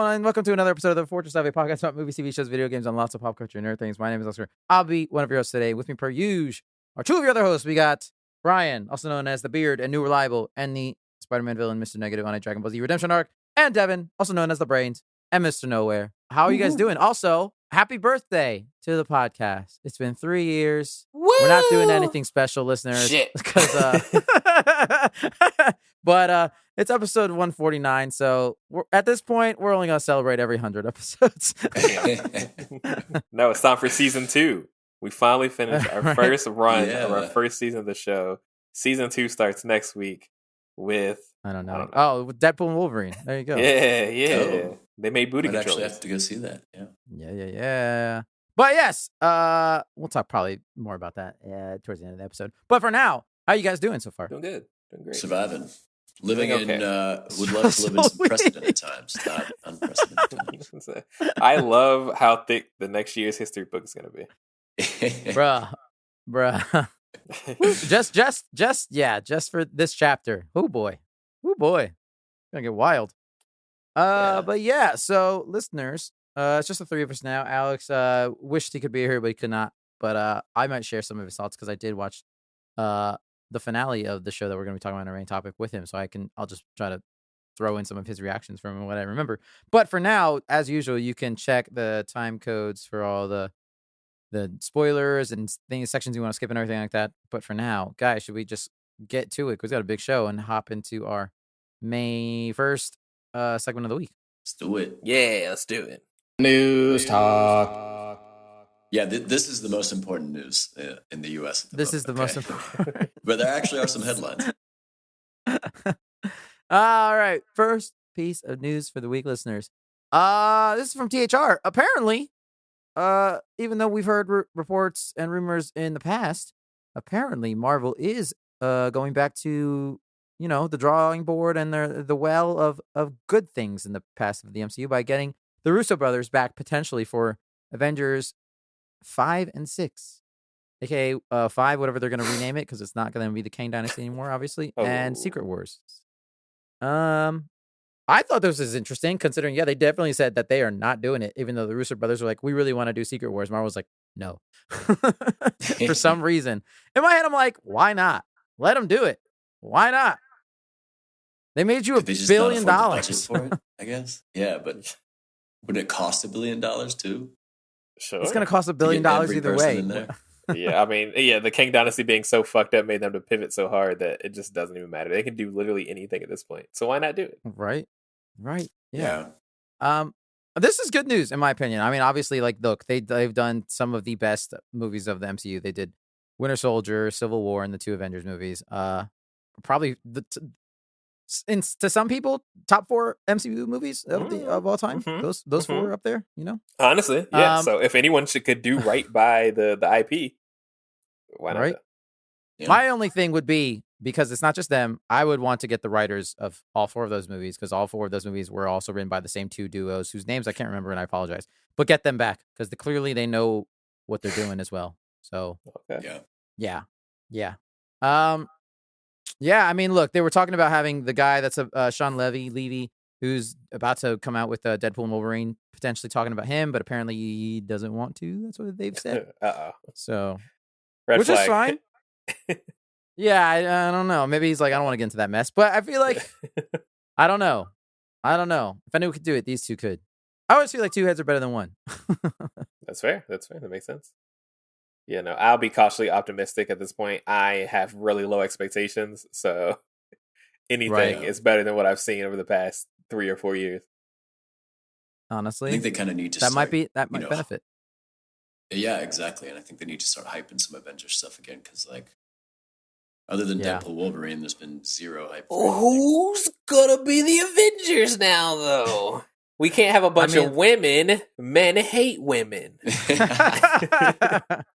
and welcome to another episode of the Fourtress, a podcast about movies, TV shows, video games, and lots of pop culture and nerd things. My name is Oscar. I'll be one of your hosts today. With me, per usual, are two of your other hosts. We got Brian, also known as the Beard and New Reliable, and the Spider-Man villain, Mr. Negative on a Dragon Ball Z Redemption arc, and Devin, also known as the Brains and Mr. Nowhere. How are you guys doing? Also, happy birthday to the podcast. It's been 3 years. Woo! We're not doing anything special, listeners. Shit. But it's episode 149, so at this point, we're only going to celebrate every 100 episodes. No, it's time for season 2. We finally finished our first run of our Yeah. first season of the show. Season 2 starts next week with... I don't know. Oh, with Deadpool and Wolverine. There you go. Yeah. Oh. They made booty I'd actually controllers. have to go see that. Yeah. Yeah. But yes, we'll talk probably more about that towards the end of the episode. But for now, how you guys doing so far? Doing good. Doing great. Surviving. Living Doing in, okay. would love to live in some Sweet. precedented times, not unprecedented times. I love how thick the next year's history book is going to be. Bruh. just for this chapter. Oh boy. Gonna get wild. But yeah, so listeners, it's just the three of us now. Alex wished he could be here, but he could not. But I might share some of his thoughts because I did watch the finale of the show that we're going to be talking about in our main topic with him. So I'll just try to throw in some of his reactions from what I remember. But for now, as usual, you can check the time codes for all the spoilers and things, sections you want to skip and everything like that. But for now, guys, should we just get to it? Because we got a big show and hop into our May 1st segment of the week. Let's do it. Yeah, let's do it. News talk. Yeah, this is the most important news in the U.S. This is the most important. But there actually are some headlines. All right. First piece of news for the week, listeners. This is from THR. Apparently, even though we've heard reports and rumors in the past, apparently Marvel is going back to, the drawing board and the well of good things in the past of the MCU by getting the Russo brothers back potentially for Avengers 5 and 6. AKA 5, whatever they're going to rename it, because it's not going to be the Kang Dynasty anymore, obviously, and Secret Wars. I thought this was interesting, considering, they definitely said that they are not doing it, even though the Russo brothers were like, we really want to do Secret Wars. Marvel was like, no. For some reason. In my head, I'm like, why not? Let them do it. Why not? They made you $1 billion. Budget for it, I guess. Yeah, but would it cost $1 billion too? Sure. It's going to cost $1 billion every either person way. in there? Yeah, I mean, the Kang Dynasty being so fucked up made them to pivot so hard that it just doesn't even matter. They can do literally anything at this point. So why not do it? Right. Yeah. This is good news in my opinion. I mean, obviously, look, they've done some of the best movies of the MCU. They did Winter Soldier, Civil War, and the 2 Avengers movies. Probably to some people, top 4 MCU movies of all time. Those 4 are up there. Honestly, yeah. So if anyone could do right by the IP, why not? Right. Yeah. My only thing would be, because it's not just them, I would want to get the writers of all 4 of those movies, because all 4 of those movies were also written by the same 2 duos whose names I can't remember, and I apologize. But get them back, because clearly they know what they're doing as well. So Okay. yeah. I mean, look, they were talking about having the guy that's Sean Levy, who's about to come out with Deadpool and Wolverine, potentially talking about him, but apparently he doesn't want to. That's what they've said. So, Red which flag. is fine. Yeah, I don't know. Maybe he's like, I don't want to get into that mess. But I feel like, I don't know. If anyone could do it, these 2 could. I always feel like 2 heads are better than 1. That's fair. That makes sense. Yeah, no, I'll be cautiously optimistic at this point. I have really low expectations, so anything is better than what I've seen over the past 3 or 4 years. Honestly, I think they kind of need to that might start, benefit. Yeah, exactly. And I think they need to start hyping some Avengers stuff again, because other than Deadpool Wolverine, there's been zero hype. Who's gonna be the Avengers now, though? We can't have a bunch of women. Men hate women.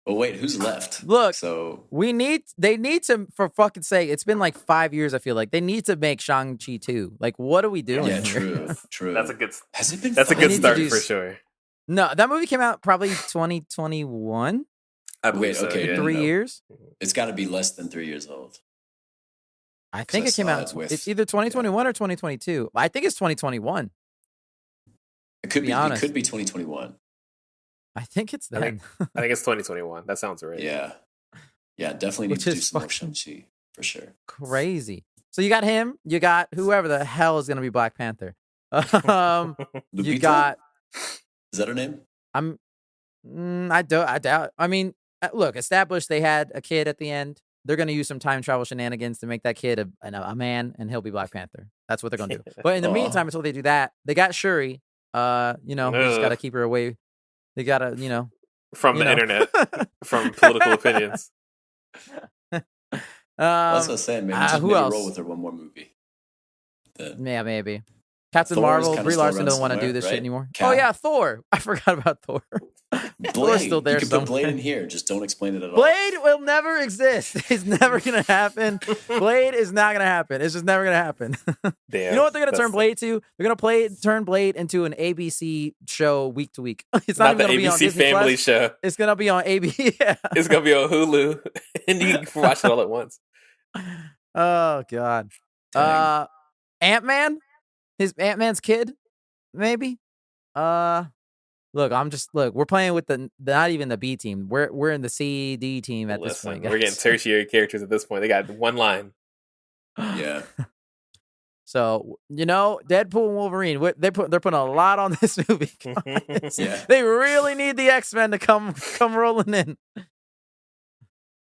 Well, wait, who's left? Look, so they need to, for fucking sake, it's been 5 years, I feel like. They need to make Shang-Chi 2. What are we doing here? True. That's a good. Has it been? That's a good start do for sure. No, that movie came out probably 2021. I believe so, okay, yeah. 3 years. It's got to be less than 3 years old. I think it came out. It's either 2021 or 2022. I think it's 2021. could be be. honest. It could be 2021. I think it's then. I think it's 2021. That sounds right. Yeah. Yeah, definitely need to do some more Shang-Chi, for sure. Crazy. So you got him. You got whoever the hell is going to be Black Panther. You got... Is that her name? I doubt. I mean, look, established they had a kid at the end. They're going to use some time travel shenanigans to make that kid a man, and he'll be Black Panther. That's what they're going to do. But in the meantime, until they do that, they got Shuri. We just got to keep her away. They got to, from the internet, from political opinions. That's what I was saying, man. Just maybe else? Roll with her one more movie. Yeah, maybe. Captain Thor Marvel, Brie Larson doesn't want to do this shit anymore. Oh yeah, Thor. I forgot about Thor. Thor's still there. You can put Blade in here. Just don't explain it at all. Blade will never exist. It's never gonna happen. Blade is not gonna happen. It's just never gonna happen. Damn, you know what they're gonna turn Blade to? They're gonna turn Blade into an ABC show week to week. It's not even the gonna be on ABC Disney Family Plus. show. It's gonna be on ABC. Yeah. It's gonna be on Hulu, and you can watch it all at once. Oh God. Ant-Man. His Ant-Man's kid. Maybe. Look, we're playing with the not even the B team. We're in the C, D team at this point, guys. We're getting tertiary characters at this point. They got one line. Yeah. So, Deadpool and Wolverine, they're putting a lot on this movie. Yeah. They really need the X-Men to come rolling in.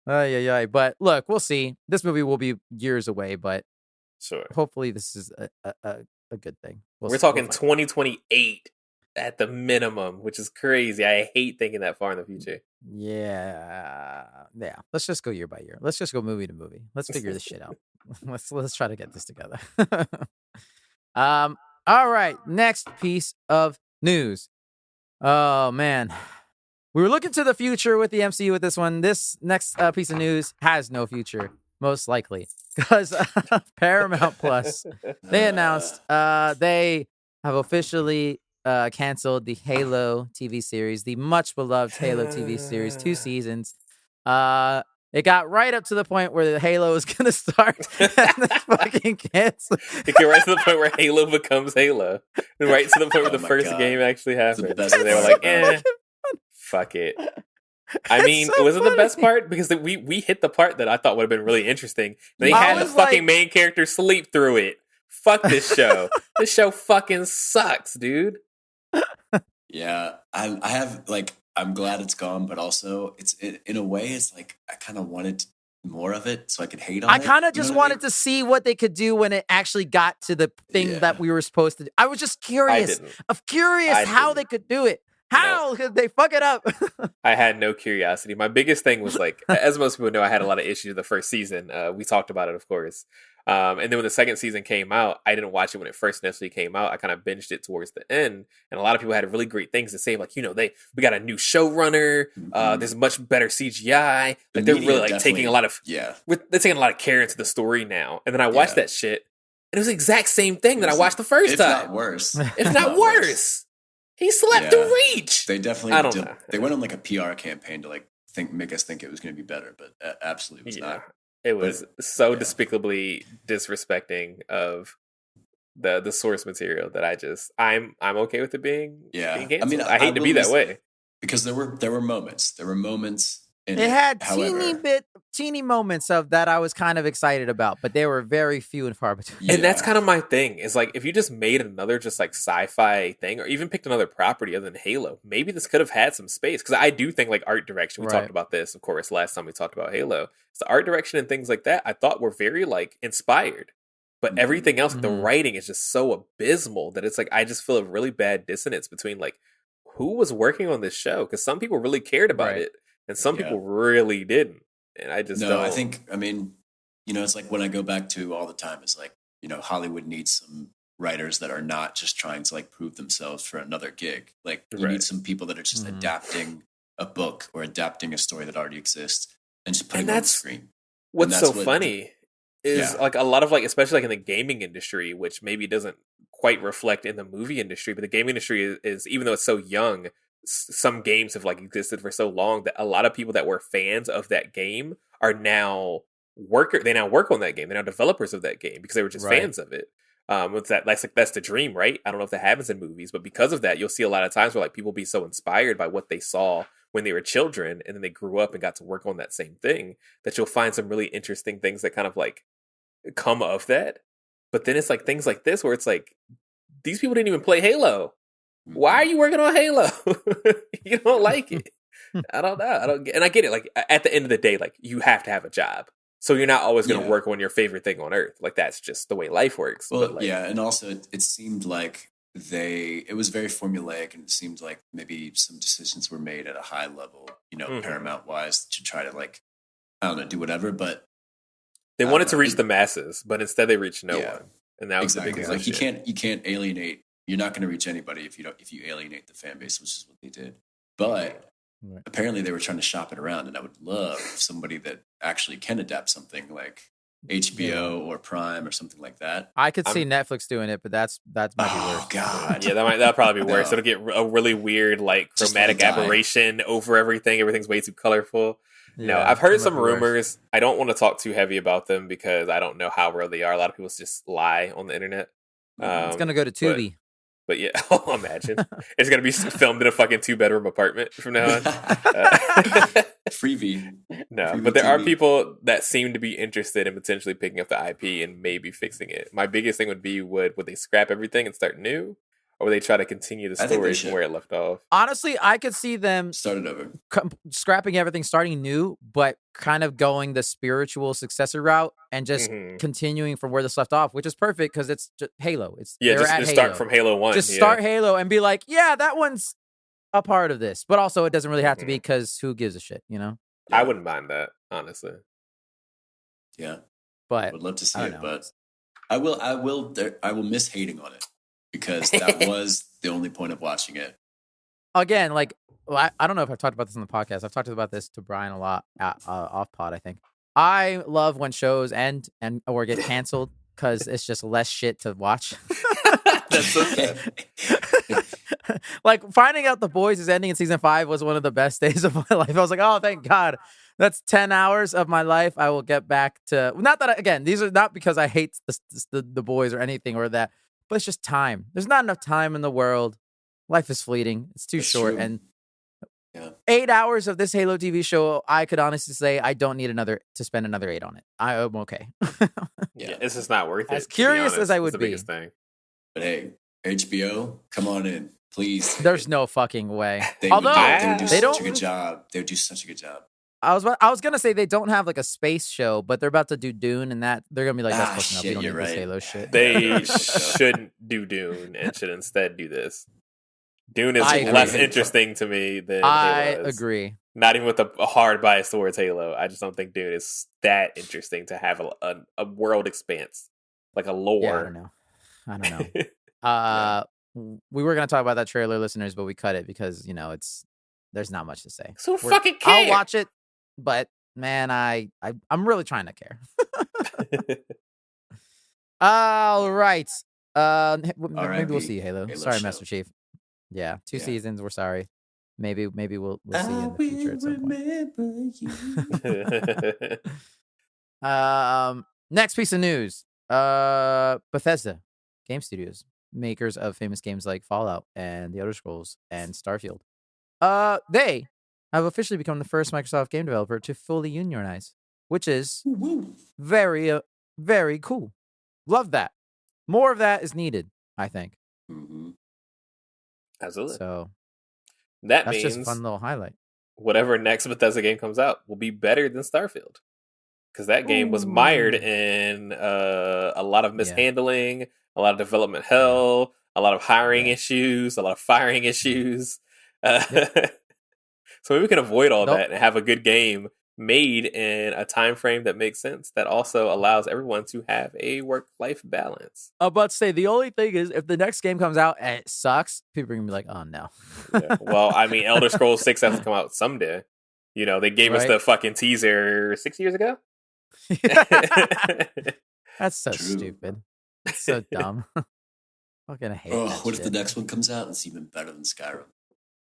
Yeah. But look, we'll see. This movie will be years away, but sure. Hopefully this is a good thing. We're talking 2028 at the minimum, which is crazy. I hate thinking that far in the future. Yeah. Let's just go year by year. Let's just go movie to movie. Let's figure this shit out. Let's try to get this together. All right. Next piece of news. Oh man, we were looking to the future with the MCU with this one. This next piece of news has no future. Most likely, because Paramount Plus, they announced they have officially canceled the Halo TV series, the much beloved Halo TV series, 2 seasons. It got right up to the point where the Halo is going to start and they fucking cancel. It got right to the point where Halo becomes Halo. And right to the point where the first game actually happened. And they were like, fuck it. I mean, so was it funny. the best part? Because we hit the part that I thought would have been really interesting. They had the fucking main character sleep through it. Fuck this show. This show fucking sucks, dude. Yeah, I have I'm glad it's gone, but also in a way it's like I kind of wanted more of it so I could hate on it. I kind of just wanted to see what they could do when it actually got to the thing that we were supposed to do. I was just curious. How they could do it. How could they fuck it up? I had no curiosity. My biggest thing was as most people know, I had a lot of issues the first season. We talked about it, of course. And then when the second season came out, I didn't watch it when it first initially came out. I kind of binged it towards the end. And a lot of people had really great things to say. We got a new showrunner. There's much better CGI. They're really taking a lot of they're taking a lot of care into the story now. And then I watched that shit. And it was the exact same thing that I watched the first time. If not worse. If not worse. He slept through Reach. They definitely I don't know. They went on a PR campaign to make us think it was going to be better, but absolutely was not. It was despicably disrespecting of the source material that I'm okay with it being canceled. I mean, I hate to be that way because there were moments. There were moments. It had teeny moments of that I was kind of excited about, but they were very few and far between. Yeah. And that's kind of my thing. Is if you just made another sci-fi thing, or even picked another property other than Halo, maybe this could have had some space. Because I do think art direction. We talked about this, of course, last time we talked about Halo. So the art direction and things like that, I thought were very inspired. But everything else, the writing is just so abysmal that it's I just feel a really bad dissonance between who was working on this show, because some people really cared about it. And some people really didn't. And I just don't. I think, it's when I go back to all the time, it's Hollywood needs some writers that are not just trying to prove themselves for another gig. You need some people that are just adapting a book or adapting a story that already exists and just putting it on the screen. What's so funny is a lot of especially in the gaming industry, which maybe doesn't quite reflect in the movie industry, but the gaming industry is even though it's so young, some games have existed for so long that a lot of people that were fans of that game are now they now work on that game. They're now developers of that game because they were just fans of it. It's that's the dream, right? I don't know if that happens in movies, but because of that, you'll see a lot of times where like people be so inspired by what they saw when they were children, and then they grew up and got to work on that same thing, that you'll find some really interesting things that kind of like come of that. But then it's like things like this where it's like, these people didn't even play Halo. Why are you working on Halo? You don't like it. I don't know. And I get it. Like at the end of the day, like you have to have a job. So you're not always going to work on your favorite thing on earth. Like that's just the way life works. Well, but like, yeah. And also it seemed like it was very formulaic, and it seemed like maybe some decisions were made at a high level, Paramount wise, to try to like, I don't know, do whatever. But they wanted to reach the masses, but instead they reached no one. And that was the biggest like issue. you can't alienate. You're not going to reach anybody if you alienate the fan base, which is what they did. But apparently they were trying to shop it around, and I would love somebody that actually can adapt something like HBO or Prime or something like that. I could see Netflix doing it, but that might be worse. Oh God, yeah, that'll probably be worse. It'll get a really weird like chromatic aberration over everything. Everything's way too colorful. Yeah, no, I've heard some rumors. I don't want to talk too heavy about them because I don't know how real they are. A lot of people just lie on the internet. It's gonna go to Tubi. But yeah, I'll imagine it's gonna be filmed in a fucking 2-bedroom apartment from now on. Freebie. No, Freebie but there are TV. people that seem to be interested in potentially picking up the IP and maybe fixing it. My biggest thing would be would they scrap everything and start new, or would they try to continue the story from where it left off? Honestly, I could see them started over, scrapping everything, starting new, but kind of going the spiritual successor route and just continuing from where this left off, which is perfect because it's just Halo. Just start from Halo 1. Just start Halo and be like, yeah, that one's a part of this. But also, it doesn't really have to be because who gives a shit, I wouldn't mind that, honestly. Yeah, but I would love to see it, but I will miss hating on it because that was the only point of watching it. Again, like, I don't know if I've talked about this on the podcast. I've talked about this to Brian a lot off pod, I think. I love when shows end or get canceled because it's just less shit to watch. That's so sad. Like, finding out The Boys is ending in season 5 was one of the best days of my life. I was like, oh, thank God. That's 10 hours of my life. I will get back to... Not that, again, these are not because I hate the Boys or anything or that, but it's just time. There's not enough time in the world. Life is fleeting. It's too short. True. And 8 hours of this Halo TV show, I could honestly say I don't need to spend another 8 on it. I'm okay. Yeah, it's just not worth it. As curious as I would the be. Biggest thing. But hey, HBO, come on in, please. There's no fucking way. They would do such a good job. They would do such a good job. I was gonna say they don't have like a space show, but they're about to do Dune, and that they're gonna be like, that's close enough. We don't need this Halo shit. They shouldn't do Dune and should instead do this. Dune is less interesting to me than Halo is. Agree. Not even with a hard bias towards Halo. I just don't think Dune is that interesting to have a world expanse, like a lore. Yeah, I don't know. We were gonna talk about that trailer, listeners, but we cut it because there's not much to say. So fucking care. I'll watch it, but man, I'm really trying to care. All right. Maybe we'll see Halo. Sorry, Master Chief. Yeah, 2 seasons. We're sorry. Maybe we'll see you in the future at some point. Next piece of news. Bethesda Game Studios, makers of famous games like Fallout and The Elder Scrolls and Starfield. They have officially become the first Microsoft game developer to fully unionize, which is very, very cool. Love that. More of that is needed, I think. Mm-hmm. Absolutely. So that's means just a fun little highlight. Whatever next Bethesda game comes out will be better than Starfield, because that game was mired in a lot of mishandling, a lot of development hell, a lot of hiring issues, a lot of firing issues. So maybe we can avoid all that and have a good game made in a time frame that makes sense, that also allows everyone to have a work-life balance. I'm about to say, the only thing is, if the next game comes out and it sucks, people are going to be like, oh, no. Well, I mean, Elder Scrolls 6 has to come out someday. They gave us the fucking teaser 6 years ago. That's so stupid. It's so dumb. I'm going to hate that what shit. if the next one comes out and it's even better than Skyrim?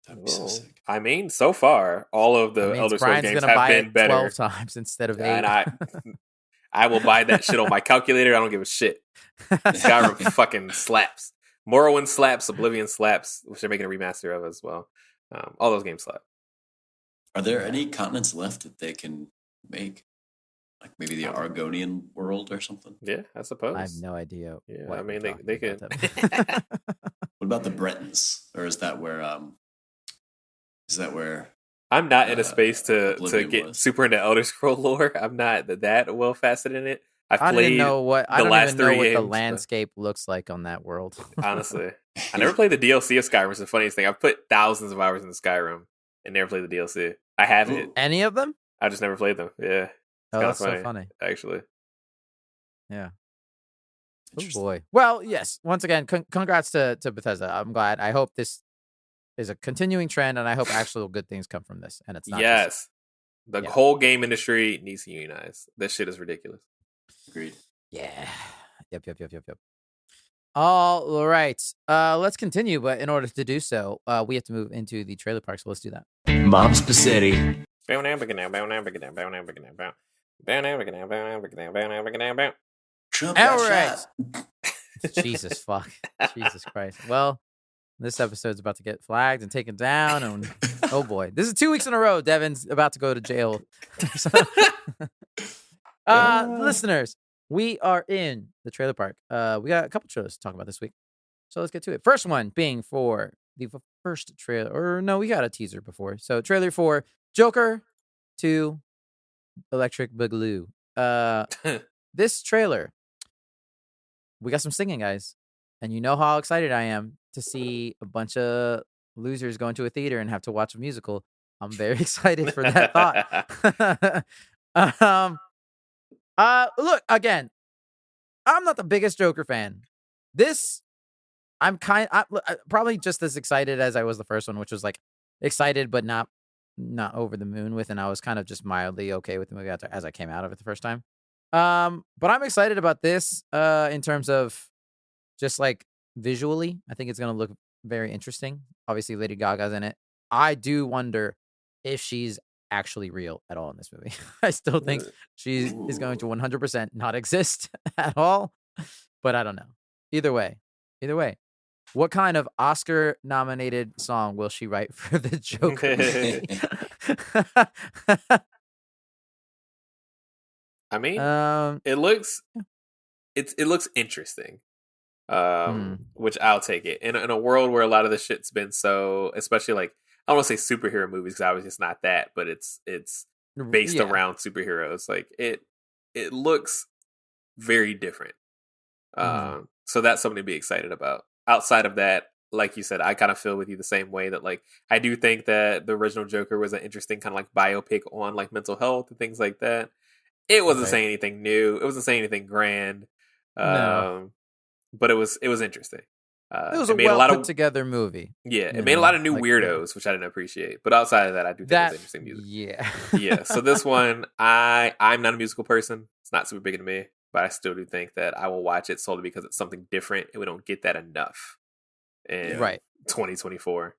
That'd be so sick. I mean, so far, all of the Elder Scrolls games have been better. 12 times instead of 8. And I will buy that shit on my calculator. I don't give a shit. Skyrim fucking slaps. Morrowind slaps. Oblivion slaps, which they're making a remaster of as well. All those games slap. Are there any continents left that they can make? Like maybe the Argonian world or something? Yeah, I suppose. I have no idea. Yeah, I mean, they could. What about the Bretons? Or is that where I'm not in a space to get was. super into Elder Scroll lore. I'm not that well faceted in it. I don't even know what the games, landscape looks like on that world. Honestly, I never played the DLC of Skyrim. It's the funniest thing. I've put thousands of hours into Skyrim and never played the DLC. I haven't. Any of them? I just never played them. Yeah. Oh, that's so funny. Actually. Yeah. Oh boy. Well, yes. Once again, congrats to Bethesda. I'm glad. I hope this is a continuing trend, and I hope actual good things come from this. And it's not. Yes. The whole game industry needs to unionize. This shit is ridiculous. Agreed. Yeah. Yep. All right. Let's continue, but in order to do so, we have to move into the trailer park. So let's do that. Mom's Spaghetti. Trump All got right. shot. Jesus fuck. Jesus Christ. Well, this episode's about to get flagged and taken down, and oh boy, this is 2 weeks in a row. Devin's about to go to jail. Listeners, we are in the trailer park. We got a couple trailers to talk about this week, so let's get to it. First one being for the first trailer, or no, we got a teaser before. So trailer for Joker 2 Electric Boogaloo. This trailer, we got some singing, guys, and you know how excited I am to see a bunch of losers go into a theater and have to watch a musical. I'm very excited for that thought. Look, again, I'm not the biggest Joker fan. I'm probably just as excited as I was the first one, which was like excited but not over the moon with, and I was kind of just mildly okay with the movie as I came out of it the first time. But I'm excited about this in terms of just like visually. I think it's going to look very interesting. Obviously, Lady Gaga's in it. I do wonder if she's actually real at all in this movie. I still think she is going to 100% not exist at all, but I don't know. Either way, what kind of Oscar-nominated song will she write for the Joker movie? I mean, it looks interesting, which I'll take it. In a world where a lot of the shit's been so, especially like, I don't want to say superhero movies because obviously it's not that, but it's based around superheroes. Like it looks very different. So that's something to be excited about. Outside of that, like you said, I kind of feel with you the same way that like I do think that the original Joker was an interesting kind of like biopic on like mental health and things like that. It wasn't saying anything new. It wasn't saying anything grand. No. But it was interesting. It was a well put together movie. Yeah, it made a lot of new weirdos, which I didn't appreciate. But outside of that, I do think it was interesting music. Yeah. Yeah. So this one, I'm not a musical person. It's not super big into me, but I still do think that I will watch it solely because it's something different, and we don't get that enough in 2024.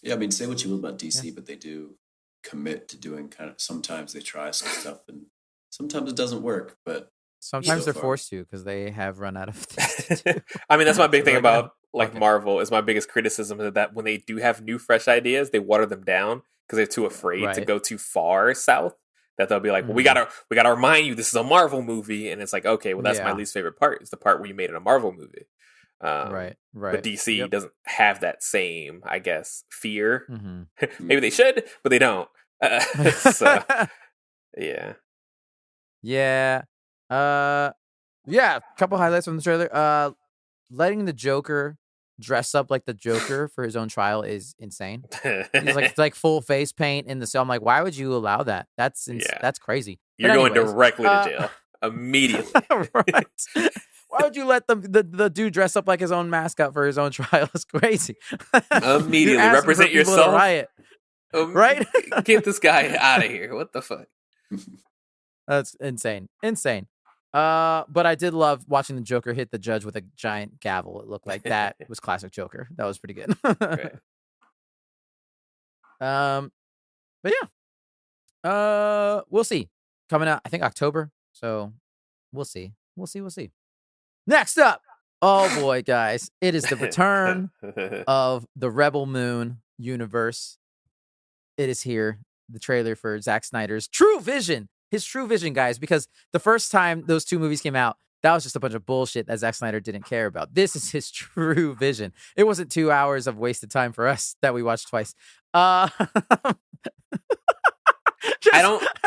Yeah, I mean, say what you will about DC, but they do commit to doing kind of, sometimes they try some stuff and sometimes it doesn't work, but sometimes they're forced to because they have run out of things to do. I mean, that's my big thing about like Marvel is my biggest criticism is that when they do have new fresh ideas, they water them down because they're too afraid to go too far south, that they'll be like, well, we gotta remind you this is a Marvel movie, and it's like, okay, well, that's my least favorite part, is the part where you made it a Marvel movie. Right. But DC doesn't have that same, I guess, fear. Maybe they should, but they don't. So, yeah. A couple highlights from the trailer. Letting the Joker dress up like the Joker for his own trial is insane. He's like full face paint in the cell. I'm like, why would you allow that? That's crazy. You're going directly to jail immediately. Right. Why would you let the dude dress up like his own mascot for his own trial? It's crazy. Immediately represent yourself. Riot. Right? Get this guy out of here. What the fuck? That's insane. But I did love watching the Joker hit the judge with a giant gavel. It looked like that was classic Joker. That was pretty good. Right. But yeah. We'll see. coming out, I think October. So we'll see. We'll see. Next up, oh boy, guys, it is the return of the Rebel Moon universe. It is here. The trailer for Zack Snyder's True Vision. His True Vision, guys, because the first time those two movies came out, that was just a bunch of bullshit that Zack Snyder didn't care about. This is his True Vision. It wasn't 2 hours of wasted time for us that we watched twice. I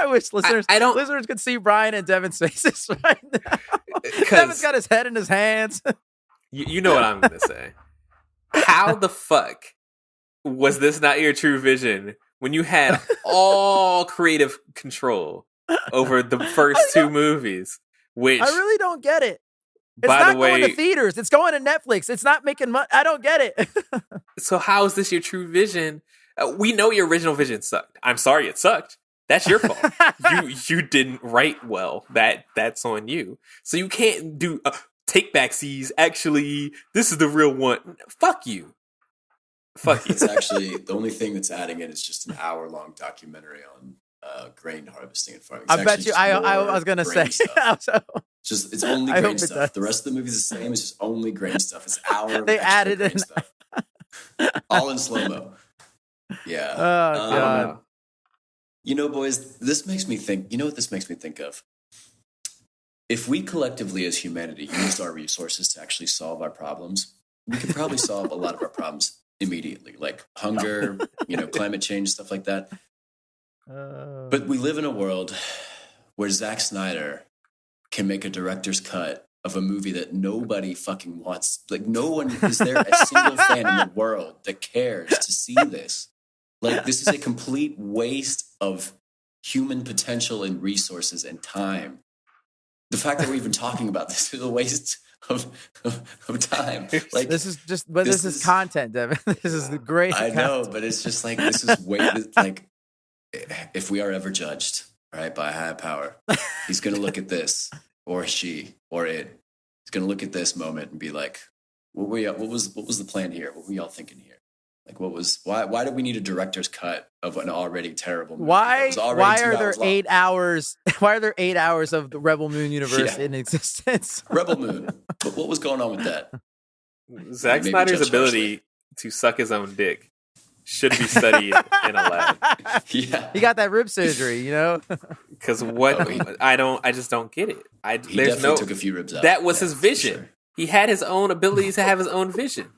wish listeners could see Brian and Devin's faces right now. Devin's got his head in his hands. You know what I'm going to say. How the fuck was this not your True Vision when you had all creative control over the first two movies? Which I really don't get it. It's not going to theaters. It's going to Netflix. It's not making money. I don't get it. So how is this your True Vision? We know your original vision sucked. I'm sorry it sucked. That's your fault. you didn't write well. That's on you. So you can't do take back seas. Actually, this is the real one. Fuck you. Fuck you. It's actually the only thing that's adding it is just an hour-long documentary on grain harvesting and farming. I bet you. I was gonna say. It's only grain stuff. The rest of the movie's the same. It's just only grain stuff. It's hour. They added in stuff. All in slow-mo. Yeah. Oh god. You know, boys, this makes me think. You know what this makes me think of? If we collectively, as humanity, used our resources to actually solve our problems, we could probably solve a lot of our problems immediately, like hunger, climate change, stuff like that. But we live in a world where Zack Snyder can make a director's cut of a movie that nobody fucking wants. Like, no one is there a single fan in the world that cares to see this. Like, this is a complete waste of human potential and resources and time. The fact that we're even talking about this is a waste of time. Like, this is content, Devin. This is the great. I know, but it's just like, this is way like, if we are ever judged, right, by a higher power, he's going to look at this, or she, or it. He's going to look at this moment and be like, what was the plan here? What were y'all thinking here? Like, why did we need a director's cut of an already terrible movie? Why are there 8 hours? Why are there 8 hours of the Rebel Moon universe in existence? Rebel Moon. But what was going on with that? Zack Snyder's ability to suck his own dick should be studied in a lab. Yeah, he got that rib surgery, Because I just don't get it. He definitely took a few ribs out. That was his vision. Sure. He had his own abilities to have his own vision.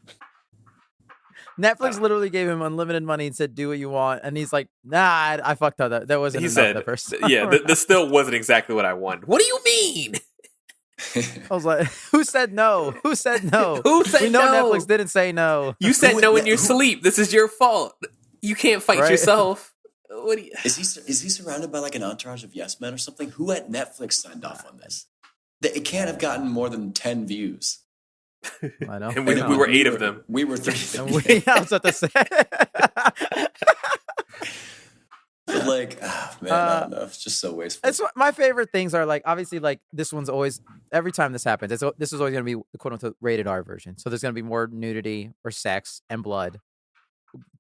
Netflix literally gave him unlimited money and said, "Do what you want," and he's like, "Nah, I fucked up. That wasn't." He said, "Yeah, this still wasn't exactly what I wanted." What do you mean? I was like, "Who said no? Who said no? Who said we know no? Netflix didn't say no. You said no in your sleep. This is your fault. You can't fight yourself." What do you... Is he surrounded by like an entourage of yes men or something? Who at Netflix signed off on this? It can't have gotten more than 10 views. I know. And we were 8 of them. We were 3. I was about to say. But like, man, I don't know. It's just so wasteful. It's my favorite things are like, obviously, like this one's always, every time this happens, this is always going to be the quote unquote rated R version. So there's going to be more nudity or sex and blood.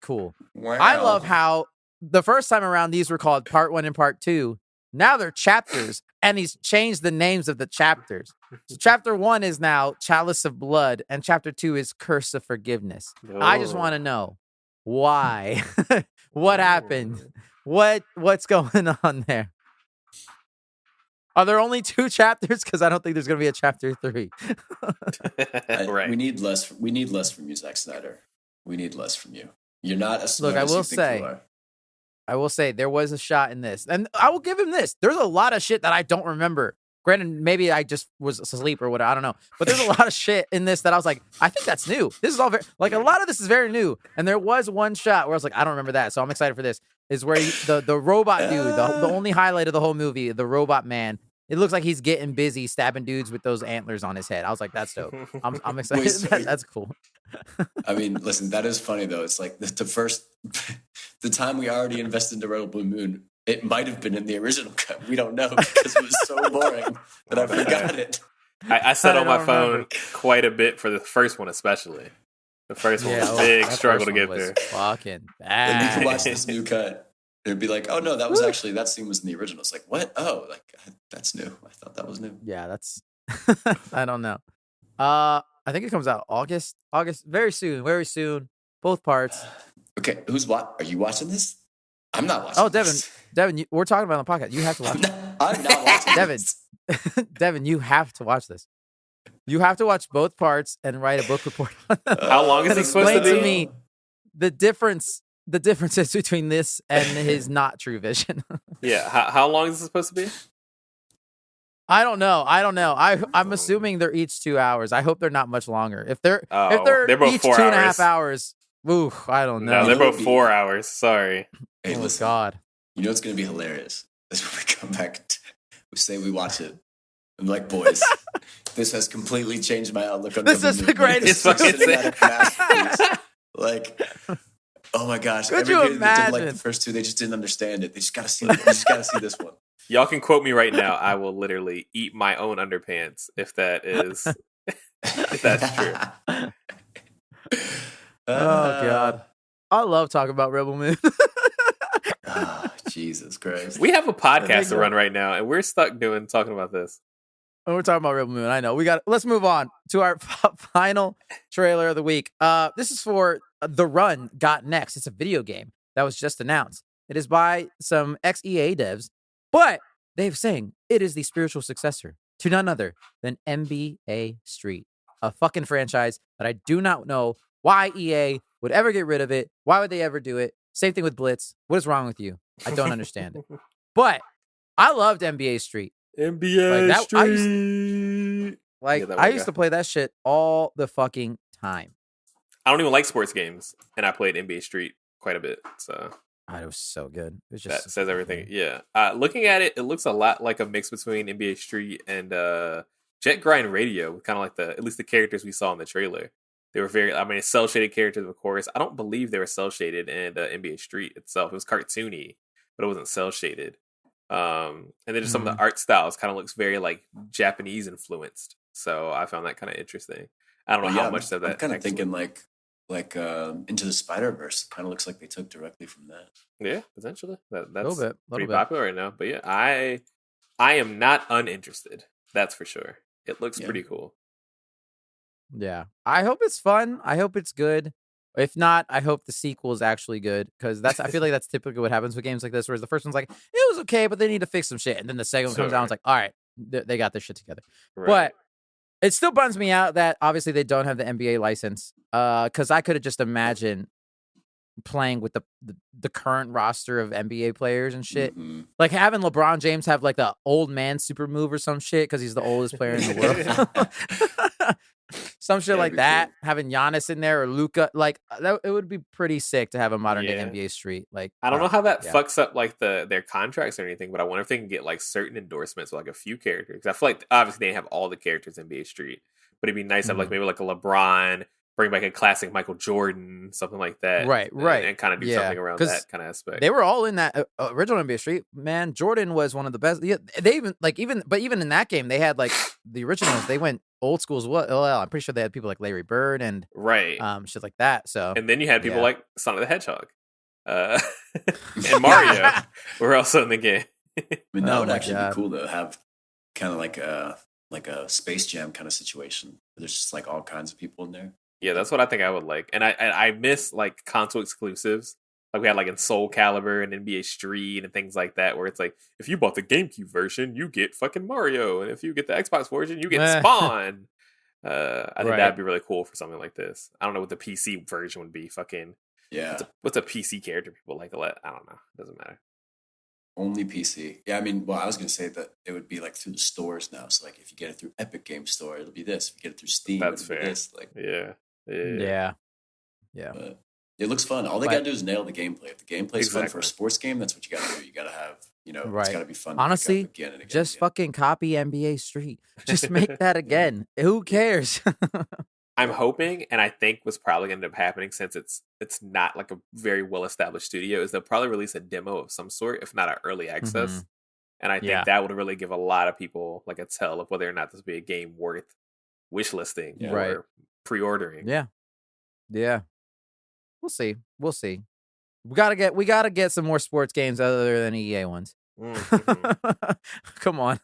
Cool. Wow. I love how the first time around these were called Part 1 and Part 2. Now they're chapters, and he's changed the names of the chapters. So Chapter 1 is now Chalice of Blood, and Chapter 2 is Curse of Forgiveness. Oh. I just want to know why. What happened? What's going on there? Are there only 2 chapters? Because I don't think there's going to be a Chapter 3. Right. We need less from you, Zack Snyder. We need less from you. You're not as smart Look, as you think you are. I will say there was a shot in this, and I will give him this. There's a lot of shit that I don't remember. Granted, maybe I just was asleep or whatever. I don't know. But there's a lot of shit in this that I was like, I think that's new. This is all very, like, a lot of this is very new. And there was one shot where I was like, I don't remember that. So I'm excited for this. Is where the robot dude, the only highlight of the whole movie, the robot man, it looks like he's getting busy stabbing dudes with those antlers on his head. I was like, that's dope. I'm excited. That's cool. I mean, listen, that is funny though. It's like the time we already invested into Rebel Blue Moon, it might have been in the original cut. We don't know because it was so boring that I forgot it. I sat on my phone quite a bit for the first one, especially. The first one was a big struggle to get there. Fucking bad. And you can watch this new cut. It'd be like, oh no, that was actually, that scene was in the original. It's like, what? Oh, like that's new. I thought that was new. Yeah, that's I don't know. I think it comes out August, very soon, both parts. Okay, are you watching this? I'm not watching. Oh, Devin, this. Devin, we're talking about it on the podcast. You have to watch it. I'm not watching Devin. this. Devin, you have to watch this. You have to watch both parts and write a book report on them. How long is and it supposed explain to be? to me the differences between this and his not true vision. Yeah, how long is it supposed to be? I don't know. I'm assuming they're each 2 hours. I hope they're not much longer. If they're both each 4 2.5 hours. hours, ooh, I don't know. No, they're both 4 hours. Sorry. Hey, oh listen, God. You know what's gonna be hilarious? Is when we come back, we say we watch it. I'm like, boys, this has completely changed my outlook on This is the greatest cinematic masterpiece. Like, oh my gosh! Could you Everybody that did like imagine? the first two, they just didn't understand it. They just gotta see. You just gotta see this one. Y'all can quote me right now. I will literally eat my own underpants if that is if that's true. Oh God. I love talking about Rebel Moon. Oh, Jesus Christ. We have a podcast to run right now, and we're stuck talking about this. Oh, we're talking about Rebel Moon. I know. Let's move on to our final trailer of the week. This is for The Run Got Next. It's a video game that was just announced. It is by some ex-EA devs, but they've saying it is the spiritual successor to none other than NBA Street, a fucking franchise that I do not know why EA would ever get rid of it. Why would they ever do it? Same thing with Blitz. What is wrong with you? I don't understand it. But I loved NBA Street. NBA Street. I used to play that shit all the fucking time. I don't even like sports games, and I played NBA Street quite a bit. So it was so good. It was just that says everything. Yeah. Looking at it, it looks a lot like a mix between NBA Street and Jet Grind Radio, kind of like at least the characters we saw in the trailer. They were cell shaded characters, of course. I don't believe they were cell shaded in NBA Street itself. It was cartoony, but it wasn't cell shaded. And then just some of the art styles kind of looks very like Japanese influenced. So I found that kind of interesting. I don't know how much of that. I'm kind of thinking like Into the Spider-Verse. Kind of looks like they took directly from that. Yeah, potentially. That's a little pretty bit popular right now. But yeah, I am not uninterested. That's for sure. It looks pretty cool. Yeah. I hope it's fun. I hope it's good. If not, I hope the sequel is actually good, because I feel like that's typically what happens with games like this, whereas the first one's like, it was okay, but they need to fix some shit. And then the second one comes out and it's like, all right, they got their shit together. Right. But it still bums me out that obviously they don't have the NBA license, because I could have just imagined playing with the current roster of NBA players and shit. Mm-hmm. Like having LeBron James have like the old man super move or some shit because he's the oldest player in the world. Some shit like that. Cool. Having Giannis in there or Luka, like it would be pretty sick to have a modern day NBA Street. Like I don't know how that fucks up like their contracts or anything, but I wonder if they can get like certain endorsements with like a few characters. I feel like obviously they have all the characters in NBA Street, but it'd be nice to have like maybe like a LeBron, bring back a classic Michael Jordan, something like that. Right. And kind of do something around that kind of aspect. They were all in that original NBA Street. Man, Jordan was one of the best. Yeah, they even in that game, they had like the originals. They went old school as well. I'm pretty sure they had people like Larry Bird and shit like that. So, and then you had people like Sonic the Hedgehog, and Mario were also in the game. I mean, that would actually be cool to have kind of like a Space Jam kind of situation. There's just like all kinds of people in there. Yeah, that's what I think I would like. And I miss like console exclusives. Like we had like in Soul Calibur and NBA Street and things like that, where it's like, if you bought the GameCube version, you get fucking Mario. And if you get the Xbox version, you get Spawn. I think that'd be really cool for something like this. I don't know what the PC version would be. Fucking what's a PC character people like to let? I don't know. Doesn't matter. Only PC. Yeah, I mean, well, I was going to say that it would be like through the stores now. So like if you get it through Epic Game Store, it'll be this. If you get it through Steam, that's it'll fair. Be this. Like, Yeah. But it looks fun. All they got to do is nail the gameplay. If the gameplay's fun for a sports game, that's what you got to do. You got to have, it's got to be fun. Honestly, again and again just fucking copy NBA Street. Just make that again. Who cares? I'm hoping, and I think what's probably going to end up happening, since it's not like a very well established studio, is they'll probably release a demo of some sort, if not an early access. Mm-hmm. And I think that would really give a lot of people like a tell of whether or not this would be a game worth wishlisting or pre-ordering. Yeah. We'll see. We gotta get some more sports games other than EA ones. Mm-hmm. Come on.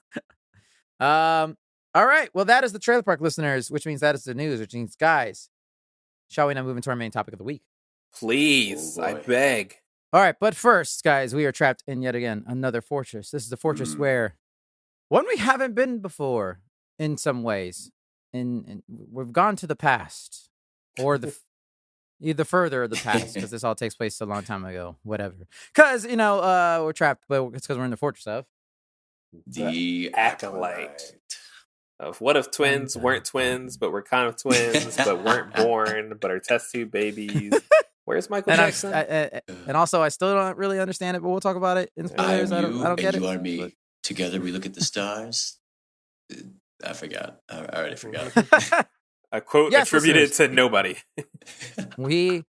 All right. Well, that is the Trailer Park, listeners, which means that is the news, which means, guys, shall we now move into our main topic of the week? Please, Oh, I boy. beg. All right, but first, guys, we are trapped in yet again another fortress. This is the fortress where one we haven't been before in some ways. In we've gone to the past, or either further of the past, because this all takes place a long time ago. Whatever. Because we're trapped, but it's because we're in the fortress of The Acolyte. What if twins weren't twins, but were kind of twins, but weren't born, but are test tube babies? Where's Michael Jackson? And also, I still don't really understand it, but we'll talk about it in spoilers. I don't get it. You are me. But together we look at the stars. I forgot. I already forgot. A quote attributed to nobody. We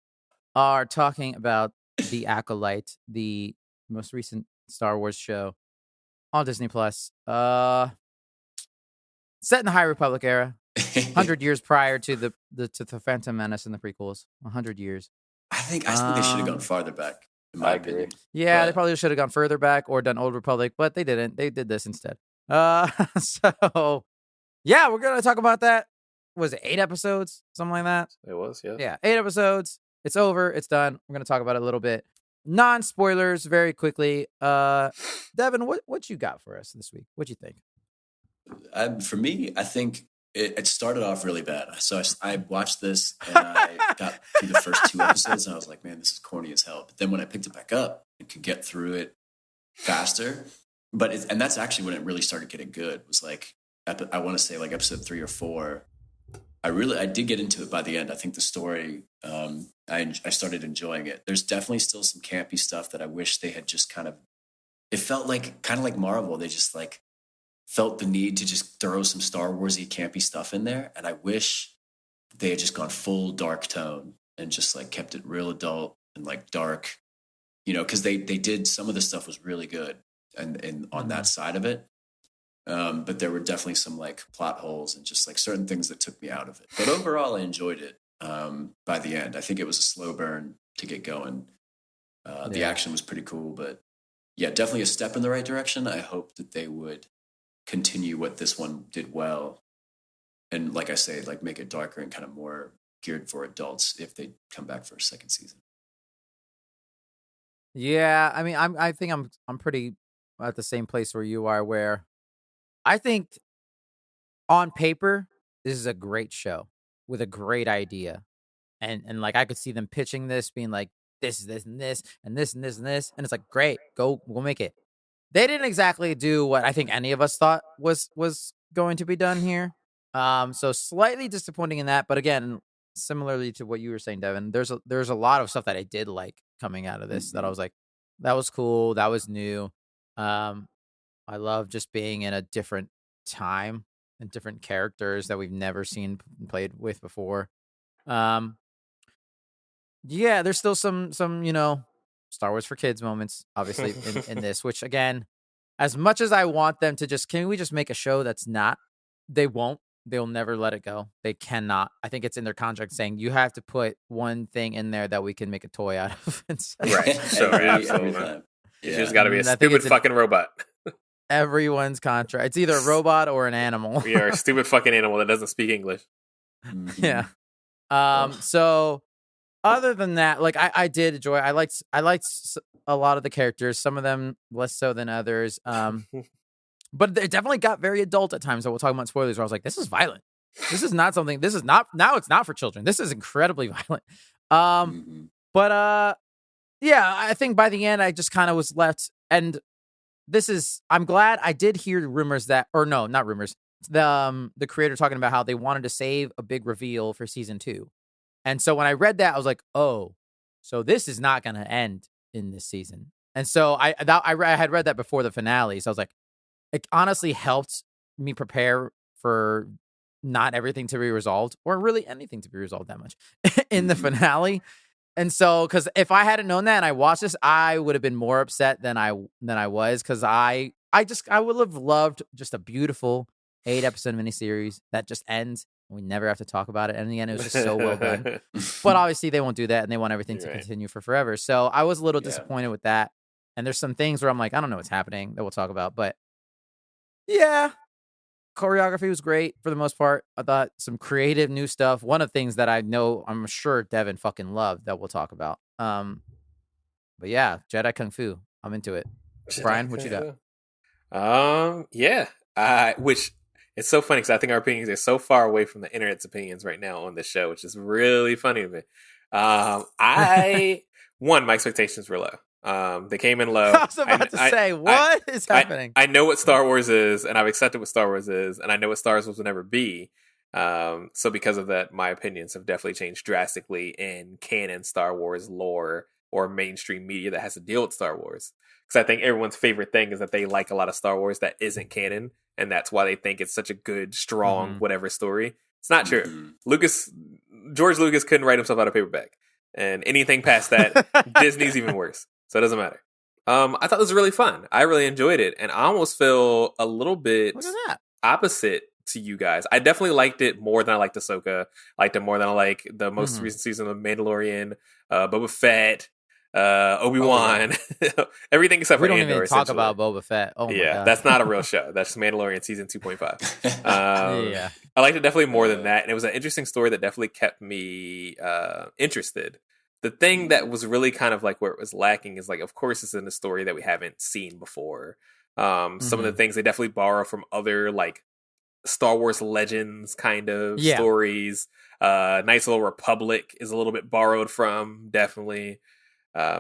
are talking about The Acolyte, the most recent Star Wars show on Disney Plus. Set in the High Republic era, 100 years prior to the Phantom Menace and the prequels. 100 years. I think they should have gone farther back. In my opinion. Yeah, they probably should have gone further back or done Old Republic, but they didn't. They did this instead. So yeah, we're gonna talk about that. Was it 8 episodes? Something like that? It was, yeah. Yeah, 8 episodes. It's over. It's done. We're gonna talk about it a little bit. Non-spoilers, very quickly. Devin, what you got for us this week? What'd you think? For me, I think it started off really bad. So I watched this and I got through the first 2 episodes and I was like, man, this is corny as hell. But then when I picked it back up and could get through it faster, and that's actually when it really started getting good. It was like, I want to say like episode 3 or 4. I did get into it by the end. I think the story, I started enjoying it. There's definitely still some campy stuff that I wish they had just it felt like kind of like Marvel. They just like felt the need to just throw some Star Warsy campy stuff in there. And I wish they had just gone full dark tone and just like kept it real adult and like dark, because they did, some of the stuff was really good and on that side of it. But there were definitely some like plot holes and just like certain things that took me out of it. But overall, I enjoyed it by the end. I think it was a slow burn to get going. The action was pretty cool, but yeah, definitely a step in the right direction. I hope that they would continue what this one did well. And like I say, like make it darker and kind of more geared for adults if they come back for a second season. Yeah, I mean, I think I'm pretty at the same place where you are, where I think on paper this is a great show with a great idea, and like I could see them pitching this, being like this and this and this and this and this and this, and it's like great, we'll make it. They didn't exactly do what I think any of us thought was going to be done here. So slightly disappointing in that, but again, similarly to what you were saying, Devin, there's a lot of stuff that I did like coming out of this that I was like, that was cool, that was new. I love just being in a different time and different characters that we've never seen played with before. Yeah, there's still some Star Wars for kids moments, obviously, in this, which again, as much as I want them to can we just make a show that's not, they'll never let it go. They cannot. I think it's in their contract saying you have to put one thing in there that we can make a toy out of. Right. So absolutely. You just got to be a stupid fucking robot. Everyone's contract. It's either a robot or an animal. We are a stupid fucking animal that doesn't speak English. Yeah. So other than that, like I did enjoy. I liked a lot of the characters. Some of them less so than others. But it definitely got very adult at times. So we'll talk about spoilers. Where I was like, this is violent. This is not something. This is not. Now it's not for children. This is incredibly violent. But yeah, I think by the end I just kind of was left. And I'm glad I did hear rumors that, or no, not rumors. The creator talking about how they wanted to save a big reveal for season 2. And so when I read that, I was like, oh, so this is not going to end in this season. And so I had read that before the finale. So I was like, it honestly helped me prepare for not everything to be resolved, or really anything to be resolved that much in the finale. And so, because if I hadn't known that and I watched this, I would have been more upset than I was, because I would have loved just a beautiful 8-episode miniseries that just ends We never have to talk about it. And in the end, it was just so well done. But obviously, they won't do that, and they want everything to continue for forever. So I was a little disappointed with that. And there's some things where I'm like, I don't know what's happening that we'll talk about. But yeah, choreography was great for the most part. I thought some creative new stuff. One of the things that I know, I'm sure Devin fucking loved that we'll talk about. But yeah, Jedi Kung Fu. I'm into it. Brian, what you got? Which it's so funny because I think our opinions are so far away from the internet's opinions right now on this show, which is really funny to me. My expectations were low. They came in low. I was about to say, what is happening? I know what Star Wars is, and I've accepted what Star Wars is, and I know what Star Wars will never be. So because of that, my opinions have definitely changed drastically in canon Star Wars lore or mainstream media that has to deal with Star Wars. Because I think everyone's favorite thing is that they like a lot of Star Wars that isn't canon, and that's why they think it's such a good, strong, whatever story. It's not true. George Lucas couldn't write himself out of paperback, and anything past that, Disney's even worse. So it doesn't matter. I thought it was really fun. I really enjoyed it, and I almost feel a little bit opposite to you guys. I definitely liked it more than I liked Ahsoka. I liked it more than I like the most recent season of Mandalorian, Boba Fett, Obi-Wan, everything except for Andor. We don't even talk about Boba Fett. Oh my God. That's not a real show. That's just Mandalorian season 2.5. I liked it definitely more than that, and it was an interesting story that definitely kept me interested. The thing that was really kind of like where it was lacking is like, of course, it's in a story that we haven't seen before. Some of the things they definitely borrow from other like Star Wars Legends kind of stories. Knights of the Republic is a little bit borrowed from, definitely.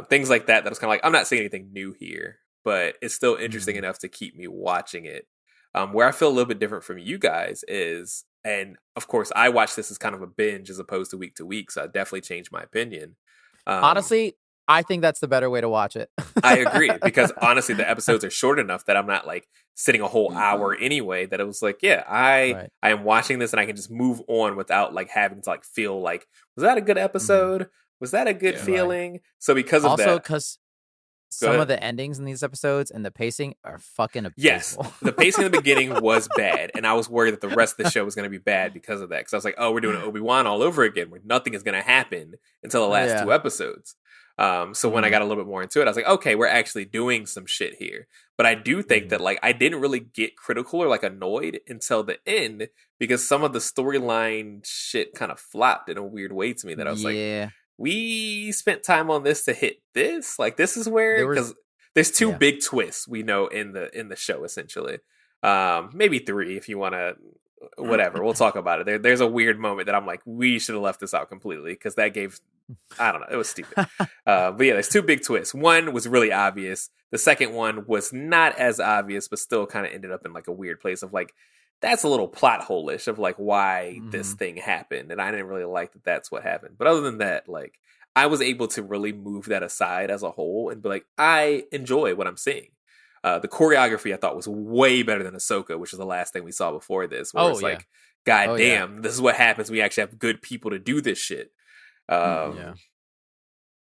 Things like that was kind of like, I'm not seeing anything new here, but it's still interesting enough to keep me watching it. Where I feel a little bit different from you guys is, and of course, I watch this as kind of a binge as opposed to week, so I definitely changed my opinion. Honestly, I think that's the better way to watch it. I agree, because honestly, the episodes are short enough that I'm not like sitting a whole hour anyway, that it was like, I am watching this and I can just move on without like having to like feel like, was that a good episode? Was that a good feeling? So because of that. Also, because some of the endings in these episodes and the pacing are fucking abysmal. Yes, the pacing in the beginning was bad, and I was worried that the rest of the show was going to be bad because of that. Because I was like, oh, we're doing Obi-Wan all over again, where nothing is going to happen until the last two episodes. So when I got a little bit more into it, I was like, okay, we're actually doing some shit here. But I do think that like I didn't really get critical or like annoyed until the end, because some of the storyline shit kind of flopped in a weird way to me that I was like, we spent time on this to hit this. Like this is where, because there's two big twists we know in the show essentially. Maybe three if you want to. Whatever, we'll talk about it. There's a weird moment that I'm like, we should have left this out completely, because that gave, I don't know, it was stupid. But yeah, there's two big twists. One was really obvious. The second one was not as obvious, but still kind of ended up in like a weird place of like, that's a little plot hole-ish of like why this thing happened. And I didn't really like that that's what happened. But other than that, like I was able to really move that aside as a whole and be like, I enjoy what I'm seeing. The choreography I thought was way better than Ahsoka, which is the last thing we saw before this. Where it's like, God damn, this is what happens when we actually have good people to do this shit. And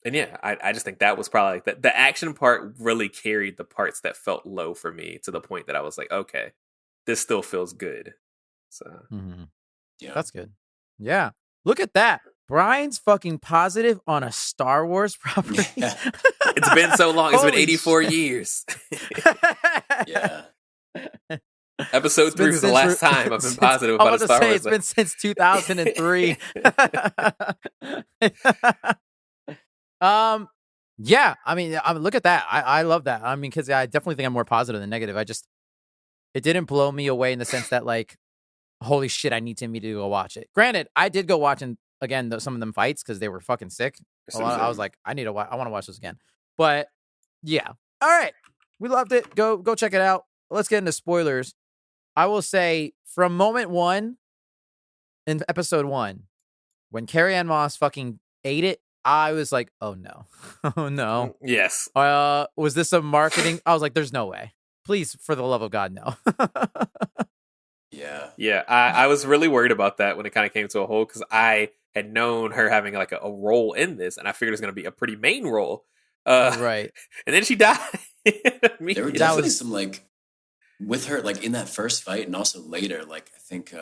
yeah, I just think that was probably like the action part really carried the parts that felt low for me to the point that I was like, okay, this still feels good. So yeah, that's good. Yeah, look at that. Brian's fucking positive on a Star Wars property. Yeah. It's been so long. It's been 84 years. Yeah. Episode 3 was the last time I've been positive about a Star Wars. It's been since 2003. Yeah, I mean, look at that. I love that. I mean, because I definitely think I'm more positive than negative. It didn't blow me away in the sense that like, holy shit, I need to immediately go watch it. Granted, I did go watch again some of them fights because they were fucking sick. I was like, I want to watch this again. But yeah, all right, we loved it. Go check it out. Let's get into spoilers. I will say from moment 1 in episode 1, when Carrie-Anne Moss fucking ate it, I was like, oh no, oh no. Yes. Was this a marketing? I was like, there's no way. Please, for the love of God, no. Yeah. I was really worried about that when it kind of came to a whole, because I had known her having like a role in this, and I figured it was going to be a pretty main role. Right. And then she died. There were definitely some like with her like in that first fight, and also later, like I think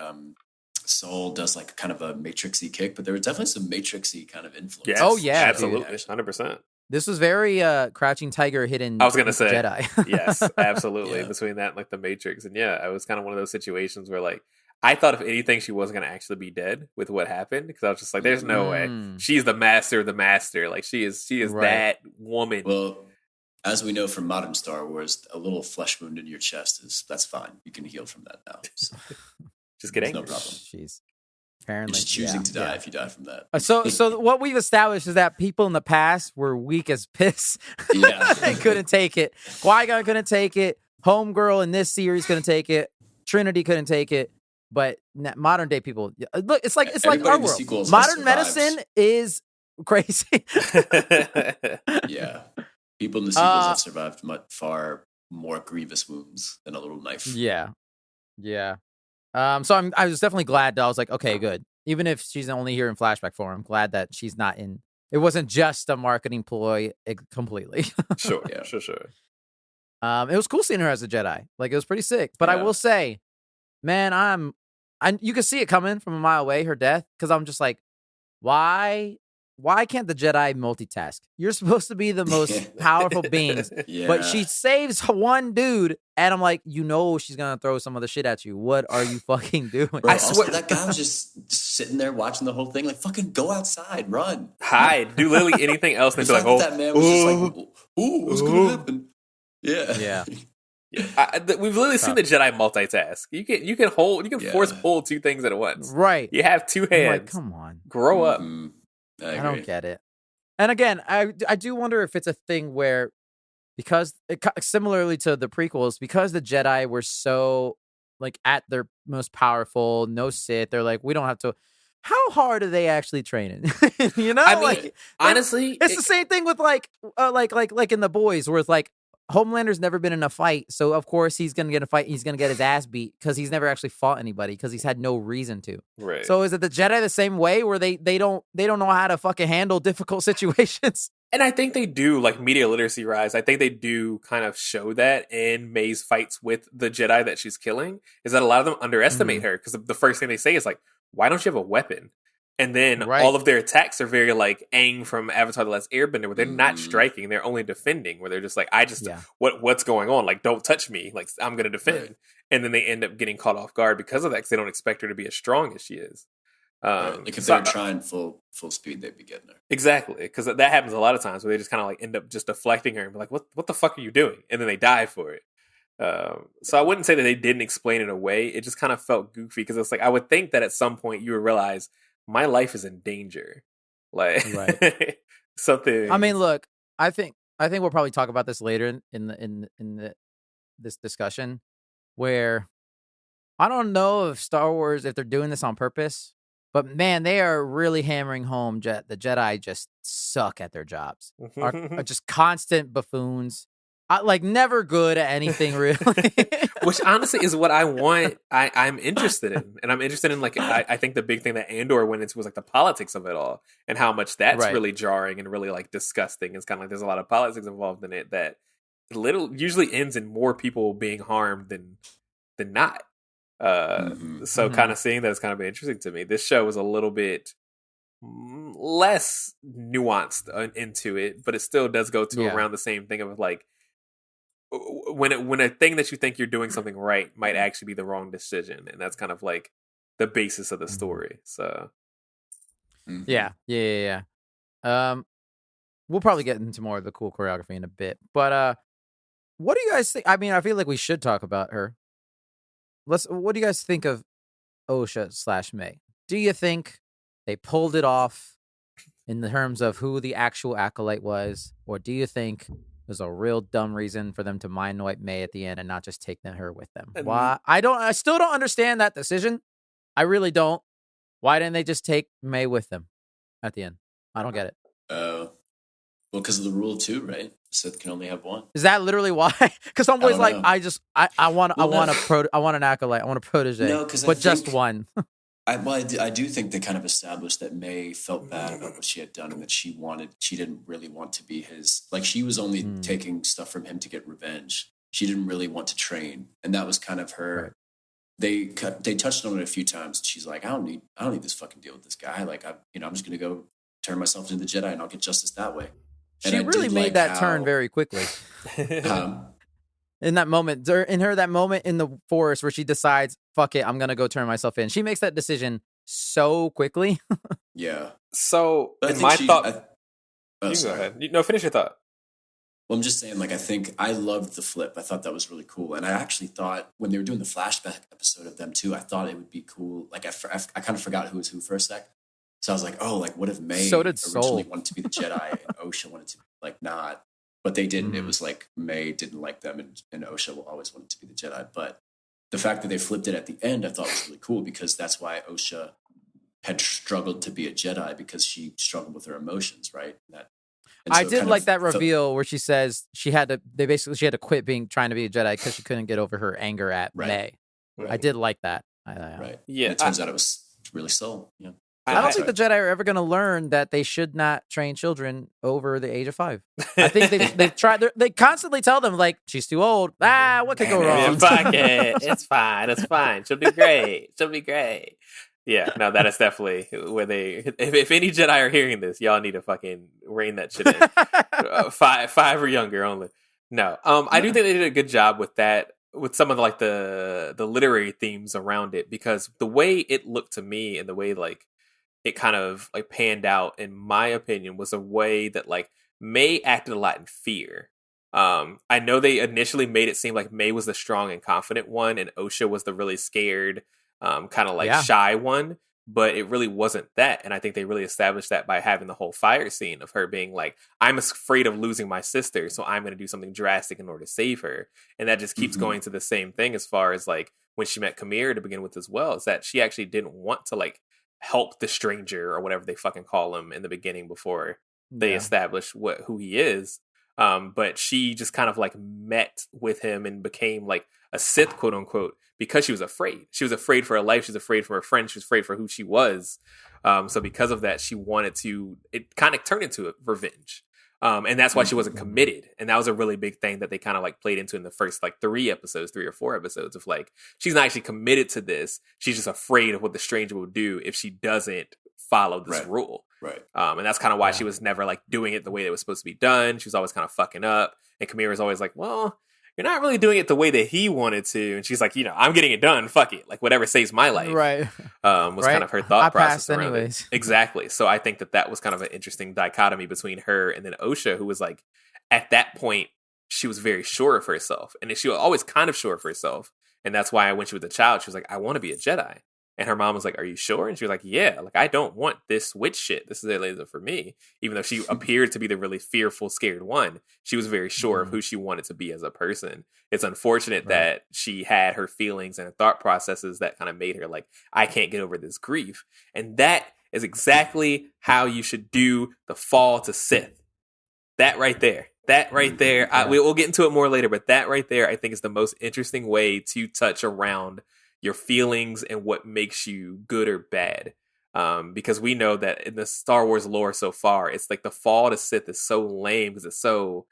Soul does like kind of a Matrixy kick, but there was definitely some Matrixy kind of influence. Yes. Oh, yeah, absolutely, 100%. This was very Crouching Tiger, Hidden. I was gonna say Jedi. yes, absolutely. Between that and like the Matrix, and it was kind of one of those situations where like I thought if anything she wasn't gonna actually be dead with what happened, because I was just like, there's no way she's the master of the master. Like she is that woman. Well, as we know from modern Star Wars, a little flesh wound in your chest that's fine. You can heal from that now. So. Just kidding. No problem. Jeez. Apparently, you're just choosing to die if you die from that. So what we've established is that people in the past were weak as piss. Yeah. They couldn't take it. Qui-Gon couldn't take it. Homegirl in this series couldn't take it. Trinity couldn't take it. But modern day people, look, it's like our world. Modern medicine is crazy. Yeah. People in the sequels have survived far more grievous wounds than a little knife. Yeah. So I was definitely glad that I was like, okay, good. Even if she's only here in flashback form, I'm glad that she's not in. It wasn't just a marketing ploy completely. Sure. It was cool seeing her as a Jedi. Like, it was pretty sick. But I will say, man, you can see it coming from a mile away, her death, because I'm just like, why can't the Jedi multitask? You're supposed to be the most powerful beings, but she saves one dude, and I'm like, she's gonna throw some other shit at you. What are you fucking doing? Bro, I swear that guy was just sitting there watching the whole thing, like, fucking go outside, run, hide, do literally anything else. And like, that man was just like, ooh, what's gonna happen? Yeah. We've literally seen the Jedi multitask. You can force pull two things at once. Right. You have two hands. Like, come on, grow up. I don't get it. And again, I do wonder if it's a thing where, because similarly to the prequels, because the Jedi were so like at their most powerful, no Sith, they're like, we don't have to. How hard are they actually training? I mean, honestly, it's the same thing with like in The Boys, where it's like, Homelander's never been in a fight, so of course he's gonna get a fight. He's gonna get his ass beat because he's never actually fought anybody because he's had no reason to. Right. So is it the Jedi the same way, where they don't know how to fucking handle difficult situations? And I think they do, like media literacy rise. I think they do kind of show that in May's fights with the Jedi that she's killing. Is that a lot of them underestimate her, because the first thing they say is like, "Why don't you have a weapon?" And then all of their attacks are very like Aang from Avatar: The Last Airbender, where they're not striking, they're only defending. Where they're just like, what's going on? Like, don't touch me. Like, I'm going to defend. Right. And then they end up getting caught off guard because of that, because they don't expect her to be as strong as she is. Like if they were trying full speed, they'd be getting her. Exactly, because that happens a lot of times where they just kind of like end up just deflecting her and be like, what the fuck are you doing? And then they die for it. So I wouldn't say that they didn't explain it away. It just kind of felt goofy, because it's like, I would think that at some point you would realize, my life is in danger. Like, something. I mean, look, I think we'll probably talk about this later in this discussion, where I don't know if Star Wars, if they're doing this on purpose, but man, they are really hammering home the Jedi just suck at their jobs. are just constant buffoons. Like, never good at anything, really. Which honestly is what I want. I'm interested in. And I'm interested in, like, I think the big thing that Andor went into was like the politics of it all, and how much that's really jarring and really like disgusting. It's kind of like there's a lot of politics involved in it that usually ends in more people being harmed than not. So kind of seeing that is kind of interesting to me. This show was a little bit less nuanced into it, but it still does go to around the same thing of like, when a thing that you think you're doing something right might actually be the wrong decision, and that's kind of like the basis of the story. So yeah. We'll probably get into more of the cool choreography in a bit, but what do you guys think? I mean, I feel like we should talk about her. What do you guys think of Osha / May? Do you think they pulled it off in the terms of who the actual Acolyte was, or do you think there's a real dumb reason for them to mind wipe May at the end and not just take her with them? Why? I still don't understand that decision. I really don't. Why didn't they just take May with them at the end? I don't get it. Well, because of the rule too, right? Sith can only have one. Is that literally why? Because I'm always like, I want an Acolyte, I want a protege, but just one. I do think they kind of established that May felt bad about what she had done, and that she didn't really want to be his. Like, she was only taking stuff from him to get revenge. She didn't really want to train, and that was kind of her they touched on it a few times. She's like, I don't need this fucking deal with this guy. Like, I'm just gonna go turn myself into the Jedi and I'll get justice that way. And she really made that turn very quickly. In that moment, that moment in the forest where she decides, fuck it, I'm gonna go turn myself in. She makes that decision so quickly. Yeah. So my thought. You can go ahead. No, finish your thought. Well, I'm just saying, like, I think I loved the flip. I thought that was really cool. And I actually thought when they were doing the flashback episode of them too, I thought it would be cool. Like, I kind of forgot who was who for a sec. So I was like, oh, like, what if May originally wanted to be the Jedi and Osha wanted to, like, not? But they didn't. It was like May didn't like them and Osha will always wanted to be the Jedi. But the fact that they flipped it at the end, I thought was really cool because that's why Osha had struggled to be a Jedi because she struggled with her emotions, right? I did like that reveal where she says she had to quit trying to be a Jedi because she couldn't get over her anger at May. Right. I did like that. Right. Yeah. And it turns out it was really so. Yeah. I don't think the Jedi are ever going to learn that they should not train children over the age of 5. I think they've tried. They constantly tell them like she's too old. What could go wrong? Fuck it. It's fine. It's fine. She'll be great. She'll be great. Yeah, no, that is definitely where they. If any Jedi are hearing this, y'all need to fucking rein that shit in. 5 or younger only. No, I do think they did a good job with that, with some of the literary themes around it, because the way it looked to me and the way like it kind of like panned out, in my opinion, was a way that like May acted a lot in fear. I know they initially made it seem like May was the strong and confident one, and Osha was the really scared, kind of like shy one, but it really wasn't that. And I think they really established that by having the whole fire scene of her being like, I'm afraid of losing my sister, so I'm going to do something drastic in order to save her. And that just keeps going to the same thing as far as like when she met Kamir to begin with as well, is that she actually didn't want to like help the stranger or whatever they fucking call him in the beginning before they establish who he is. But she just kind of like met with him and became like a Sith, quote unquote, because she was afraid. She was afraid for her life. She was afraid for her friends. She was afraid for who she was. So because of that, she wanted to, it kind of turned into a revenge. And that's why she wasn't committed. And that was a really big thing that they kind of like played into in the first like 3 or 4 episodes of like, she's not actually committed to this. She's just afraid of what the stranger will do if she doesn't follow this rule. Right. And that's kind of why she was never like doing it the way that it was supposed to be done. She was always kind of fucking up. And Kamir was always like, well, you're not really doing it the way that he wanted to. And she's like, I'm getting it done. Fuck it. Like whatever saves my life. Right. Was kind of her thought process around anyways. it. Exactly. So I think that was kind of an interesting dichotomy between her and then Osha, who was like, at that point, she was very sure of herself. And she was always kind of sure of herself. And that's why when she was a child, she was like, I want to be a Jedi. And her mom was like, are you sure? And she was like, yeah, like, I don't want this witch shit. This is a laser for me. Even though she appeared to be the really fearful, scared one, she was very sure of who she wanted to be as a person. It's unfortunate that she had her feelings and thought processes that kind of made her like, I can't get over this grief. And that is exactly how you should do the fall to Sith. That right there. We'll get into it more later, but that right there, I think, is the most interesting way to touch around your feelings and what makes you good or bad. Because we know that in the Star Wars lore so far, it's like the fall to Sith is so lame because it's so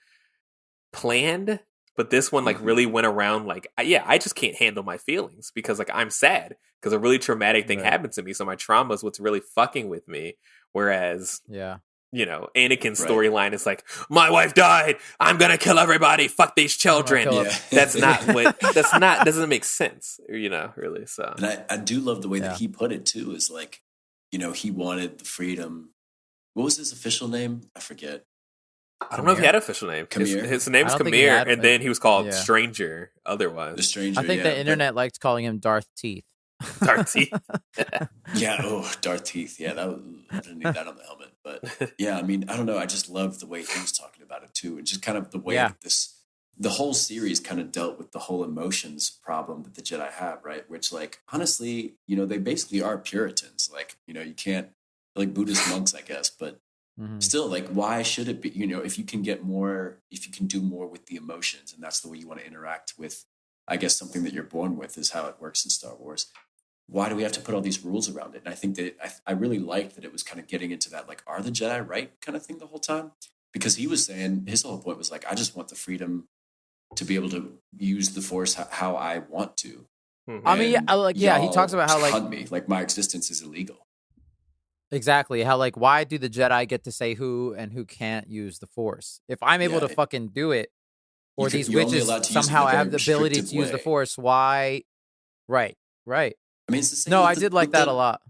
planned. But this one like really went around like, I just can't handle my feelings because like I'm sad because a really traumatic thing happened to me. So my trauma is what's really fucking with me. Whereas, Anakin's storyline is like, my wife died. I'm going to kill everybody. Fuck these children. Doesn't make sense, really. So, and I do love the way that he put it too, is like, he wanted the freedom. What was his official name? I forget. I don't know if he had an official name. His name's Kamir, and then he was called Stranger otherwise. The Stranger, I think the internet liked calling him Darth Teeth. Darth Teeth. Darth Teeth. Yeah, I didn't need that on the helmet. But yeah, I mean, I don't know. I just love the way he was talking about it too. And just kind of the way that the whole series kind of dealt with the whole emotions problem that the Jedi have, right? Which, like, honestly, they basically are Puritans. Like, you can't, like Buddhist monks, I guess, but still, like, why should it be, if you can do more with the emotions, and that's the way you want to interact with, I guess, something that you're born with is how it works in Star Wars. Why do we have to put all these rules around it? And I think that I really liked that it was kind of getting into that, like, are the Jedi right kind of thing the whole time? Because he was saying, his whole point was like, I just want the freedom to be able to use the Force how I want to. I mean, he talks about how hunt me, like my existence is illegal. Exactly. How like why do the Jedi get to say who and who can't use the Force? If I'm able to fucking do it, or these witches somehow have the ability to use the Force, why? Right. I mean, it's the same. No, I did like that a lot.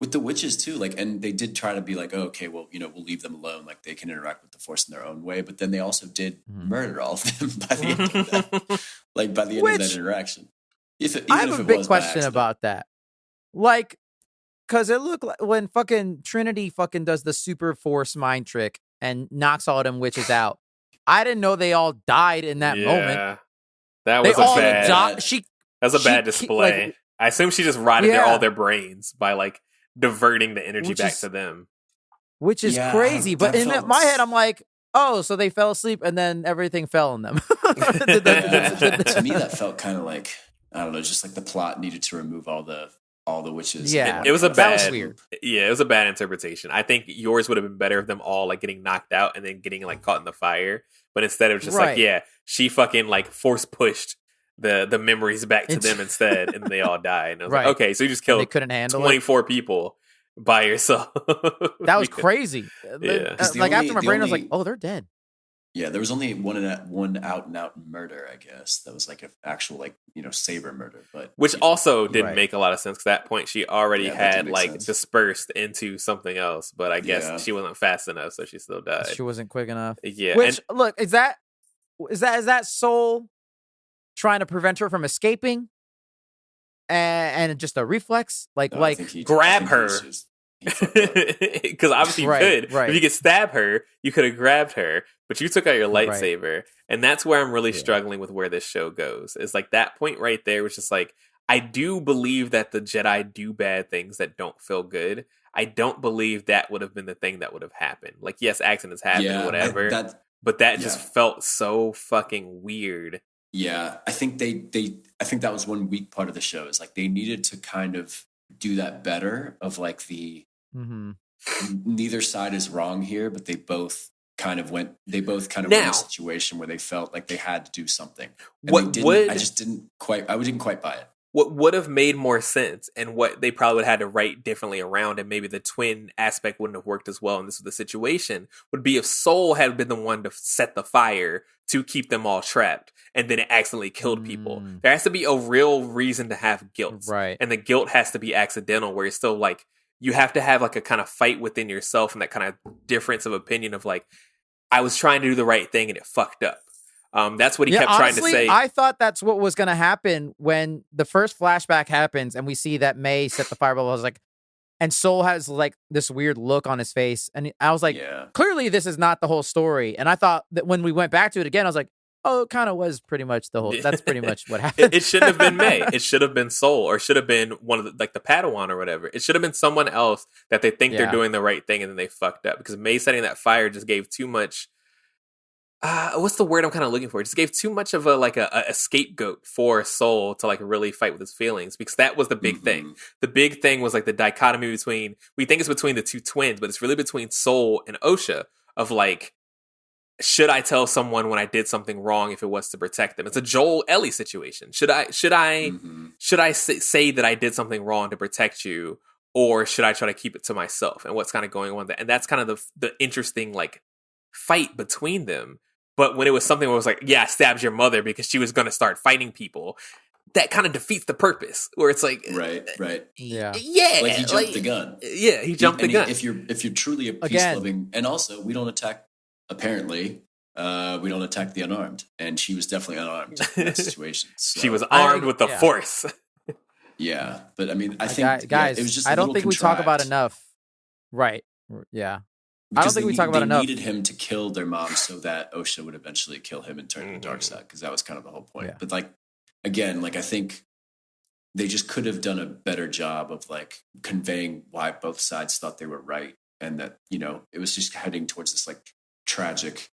With the witches too, like, and they did try to be like, oh, okay, well, we'll leave them alone, like they can interact with the Force in their own way. But then they also did murder all of them by the end of that, like by the end of that interaction. I have a big question about that, like, because it looked like when fucking Trinity fucking does the super Force mind trick and knocks all them witches out. I didn't know they all died in that moment. That was a bad display. I assume she just rotted all their brains by like diverting the energy back to them, which is crazy. But in my head, I'm like, oh, so they fell asleep and then everything fell on them. To me, that felt kind of like, I don't know, just like the plot needed to remove all the witches. Yeah, it was a bad. That was weird. Yeah, it was a bad interpretation. I think yours would have been better of them all like getting knocked out and then getting like caught in the fire. But instead, it was just like, she fucking like force pushed the memories back to them instead, and they all died. And I was like, okay, so you just killed 24 people by yourself. That was crazy. Yeah. Like after my brain was like, oh, they're dead. Yeah, there was only one out and out murder, I guess. That was like an actual like saber murder, but which also didn't make a lot of sense. Because at that point, she already had like dispersed into something else, but I guess she wasn't fast enough, so she still died. She wasn't quick enough. Yeah. Which look, is that Soul trying to prevent her from escaping, and just a reflex, grab her, because obviously you could. If you could stab her, you could have grabbed her, but you took out your lightsaber, and that's where I'm really struggling with where this show goes. Is like that point right there, was just like, I do believe that the Jedi do bad things that don't feel good. I don't believe that would have been the thing that would have happened. Like, yes, accidents happen, whatever, but that just felt so fucking weird. Yeah, I think I think that was one weak part of the show, is like they needed to kind of do that better, of like the neither side is wrong here, but they both kind of went in a situation where they felt like they had to do something. And I didn't quite buy it. What would have made more sense, and what they probably would have had to write differently around, and maybe the twin aspect wouldn't have worked as well, and this was the situation, would be if Soul had been the one to set the fire to keep them all trapped, and then it accidentally killed people. There has to be a real reason to have guilt. Right. And the guilt has to be accidental, where you're still like, you have to have like a kind of fight within yourself, and that kind of difference of opinion of like, I was trying to do the right thing and it fucked up. That's what he kept trying to say. I thought that's what was going to happen when the first flashback happens and we see that May set the fireball. I was like, and Soul has like this weird look on his face. And I was like, clearly this is not the whole story. And I thought that when we went back to it again, I was like, oh, it kind of was pretty much the whole, that's pretty much what happened. It shouldn't have been May. It should have been Soul, or it should have been one of the Padawan or whatever. It should have been someone else that they think they're doing the right thing and then they fucked up, because May setting that fire just gave too much. What's the word I'm kind of looking for? It just gave too much of a scapegoat for Soul to like really fight with his feelings, because that was the big thing. The big thing was like the dichotomy between, we think it's between the two twins, but it's really between Soul and Osha, of like, should I tell someone when I did something wrong if it was to protect them? It's a Joel Ellie situation. Should I say that I did something wrong to protect you, or should I try to keep it to myself? And what's kind of going on there? And that's kind of the interesting like fight between them. But when it was something where it was like, yeah, I stabbed your mother because she was going to start fighting people, that kind of defeats the purpose. Where it's like, right, yeah, like he jumped the gun. Yeah, he jumped the gun. If you're truly a peace loving, and also we don't attack. Apparently, we don't attack the unarmed, and she was definitely unarmed in that situation. So. She was armed with the Force. Yeah, but I mean, I think guys, it was just. I don't think we talk about enough. Right. Yeah. Because I don't think we talk about enough. They needed him to kill their mom so that Osha would eventually kill him and turn to the dark side, because that was kind of the whole point. Yeah. But like, again, like I think they just could have done a better job of like conveying why both sides thought they were right, and that it was just heading towards this like tragic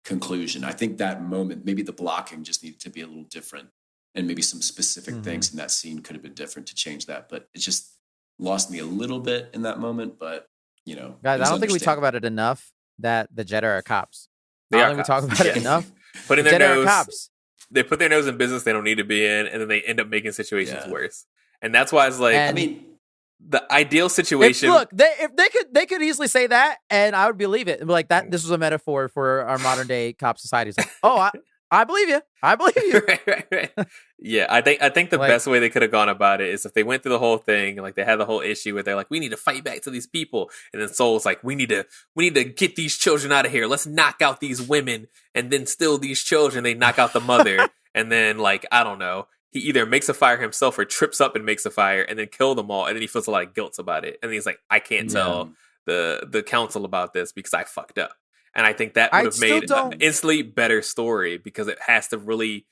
conclusion. I think that moment, maybe the blocking just needed to be a little different, and maybe some specific things in that scene could have been different to change that. But it just lost me a little bit in that moment. But guys, I don't think we talk about it enough that the Jedi are cops. I don't think we talk about it enough. Put in their Jedi nose. are cops. they put their nose in business they don't need to be in, and then they end up making situations worse. And that's why it's like, And- I mean, the ideal situation. If they could easily say that, and I would believe it. Like that, this was a metaphor for our modern day cop society. It's like, oh, I believe you. I believe you. right. Yeah, I think the best way they could have gone about it is if they went through the whole thing, like they had the whole issue where they're like, we need to fight back to these people, and then Soul's like, we need to get these children out of here. Let's knock out these women, and then steal these children. They knock out the mother, and then like I don't know. He either makes a fire himself or trips up and makes a fire and then kill them all. And then he feels a lot of guilt about it. And he's like, I can't tell the council about this because I fucked up. And I think that would have made an instantly better story because it has to really,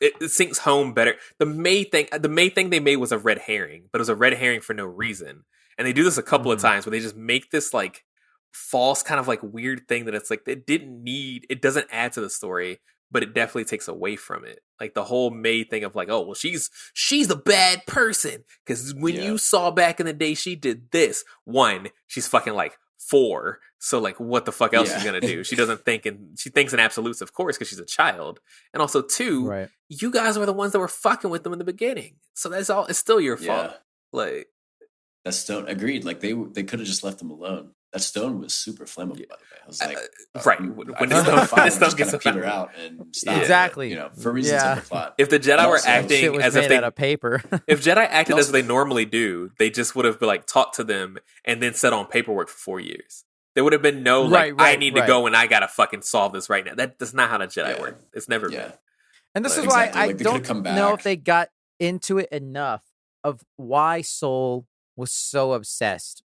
it sinks home better. The main thing they made was a red herring, but it was a red herring for no reason. And they do this a couple of times where they just make this like false kind of like weird thing that it's like, it doesn't add to the story, but it definitely takes away from it. Like the whole May thing of like, oh, well, she's a bad person. Because when you saw back in the day, she did this. One, she's fucking like 4. So like, what the fuck else is she gonna do? She doesn't think she thinks in absolutes, of course, because she's a child. And also 2, you guys were the ones that were fucking with them in the beginning. So that's all. It's still your fault. Like that Stone agreed. Like they could have just left them alone. That stone was super flammable, by the way. I was like, right. When the stone gets peter out and stop. Exactly. For reasons of the plot. If the Jedi were acting as if they out of paper, if Jedi acted as they normally do, they just would have been like talked to them and then set on paperwork for 4 years. There would have been no like, I need to go and I gotta fucking solve this right now. That's not how the Jedi work. It's never been. And this is why I don't know if they got into it enough of why Soul was so obsessed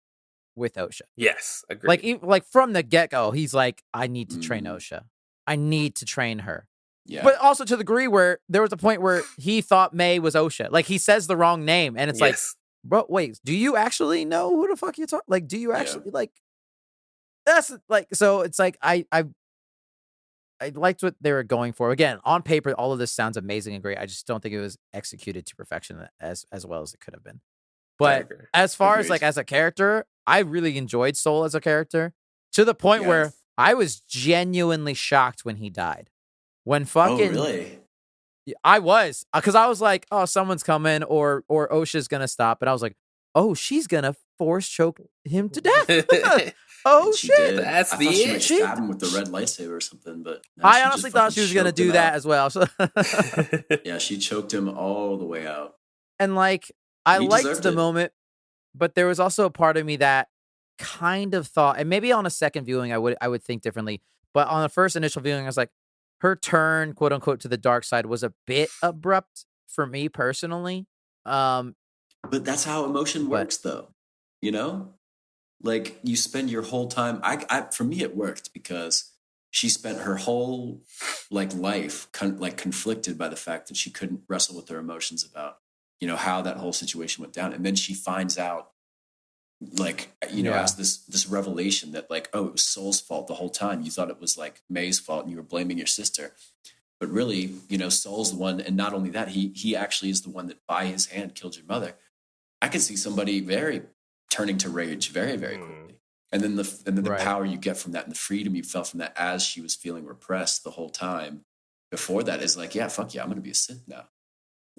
with Osha. Yes, agreed. Like from the get-go, he's like, I need to train Osha. I need to train her. Yeah. But also to the degree where there was a point where he thought May was Osha. Like he says the wrong name, and it's like, bro, wait, do you actually know who the fuck you're talking? Like, do you actually like? That's like, so it's like I liked what they were going for. Again, on paper, all of this sounds amazing and great. I just don't think it was executed to perfection as well as it could have been. But as far as like as a character, I really enjoyed Soul as a character to the point where I was genuinely shocked when he died. When fucking really? I was, because I was like, oh, someone's coming or Osha's gonna stop, and I was like, oh, she's gonna force choke him to death. Oh shit! That's the end. She stabbed him with the red lightsaber or something, but I honestly thought she was gonna do that as well. So yeah, she choked him all the way out. And like, I liked the moment, but there was also a part of me that kind of thought, and maybe on a second viewing, I would think differently. But on the first initial viewing, I was like, her turn, quote unquote, to the dark side was a bit abrupt for me personally. But that's how emotion works, though. You know, like you spend your whole time. For me, it worked because she spent her whole like life conflicted by the fact that she couldn't wrestle with her emotions about, you know, how that whole situation went down, and then she finds out, like, you know, as this revelation that like, oh, it was Soul's fault the whole time. You thought it was like May's fault, and you were blaming your sister. But really, you know, Soul's the one, and not only that, he actually is the one that by his hand killed your mother. I could see somebody turning to rage very, very quickly. And then the power you get from that and the freedom you felt from that as she was feeling repressed the whole time before that is like, yeah, fuck yeah, I'm going to be a Sith now.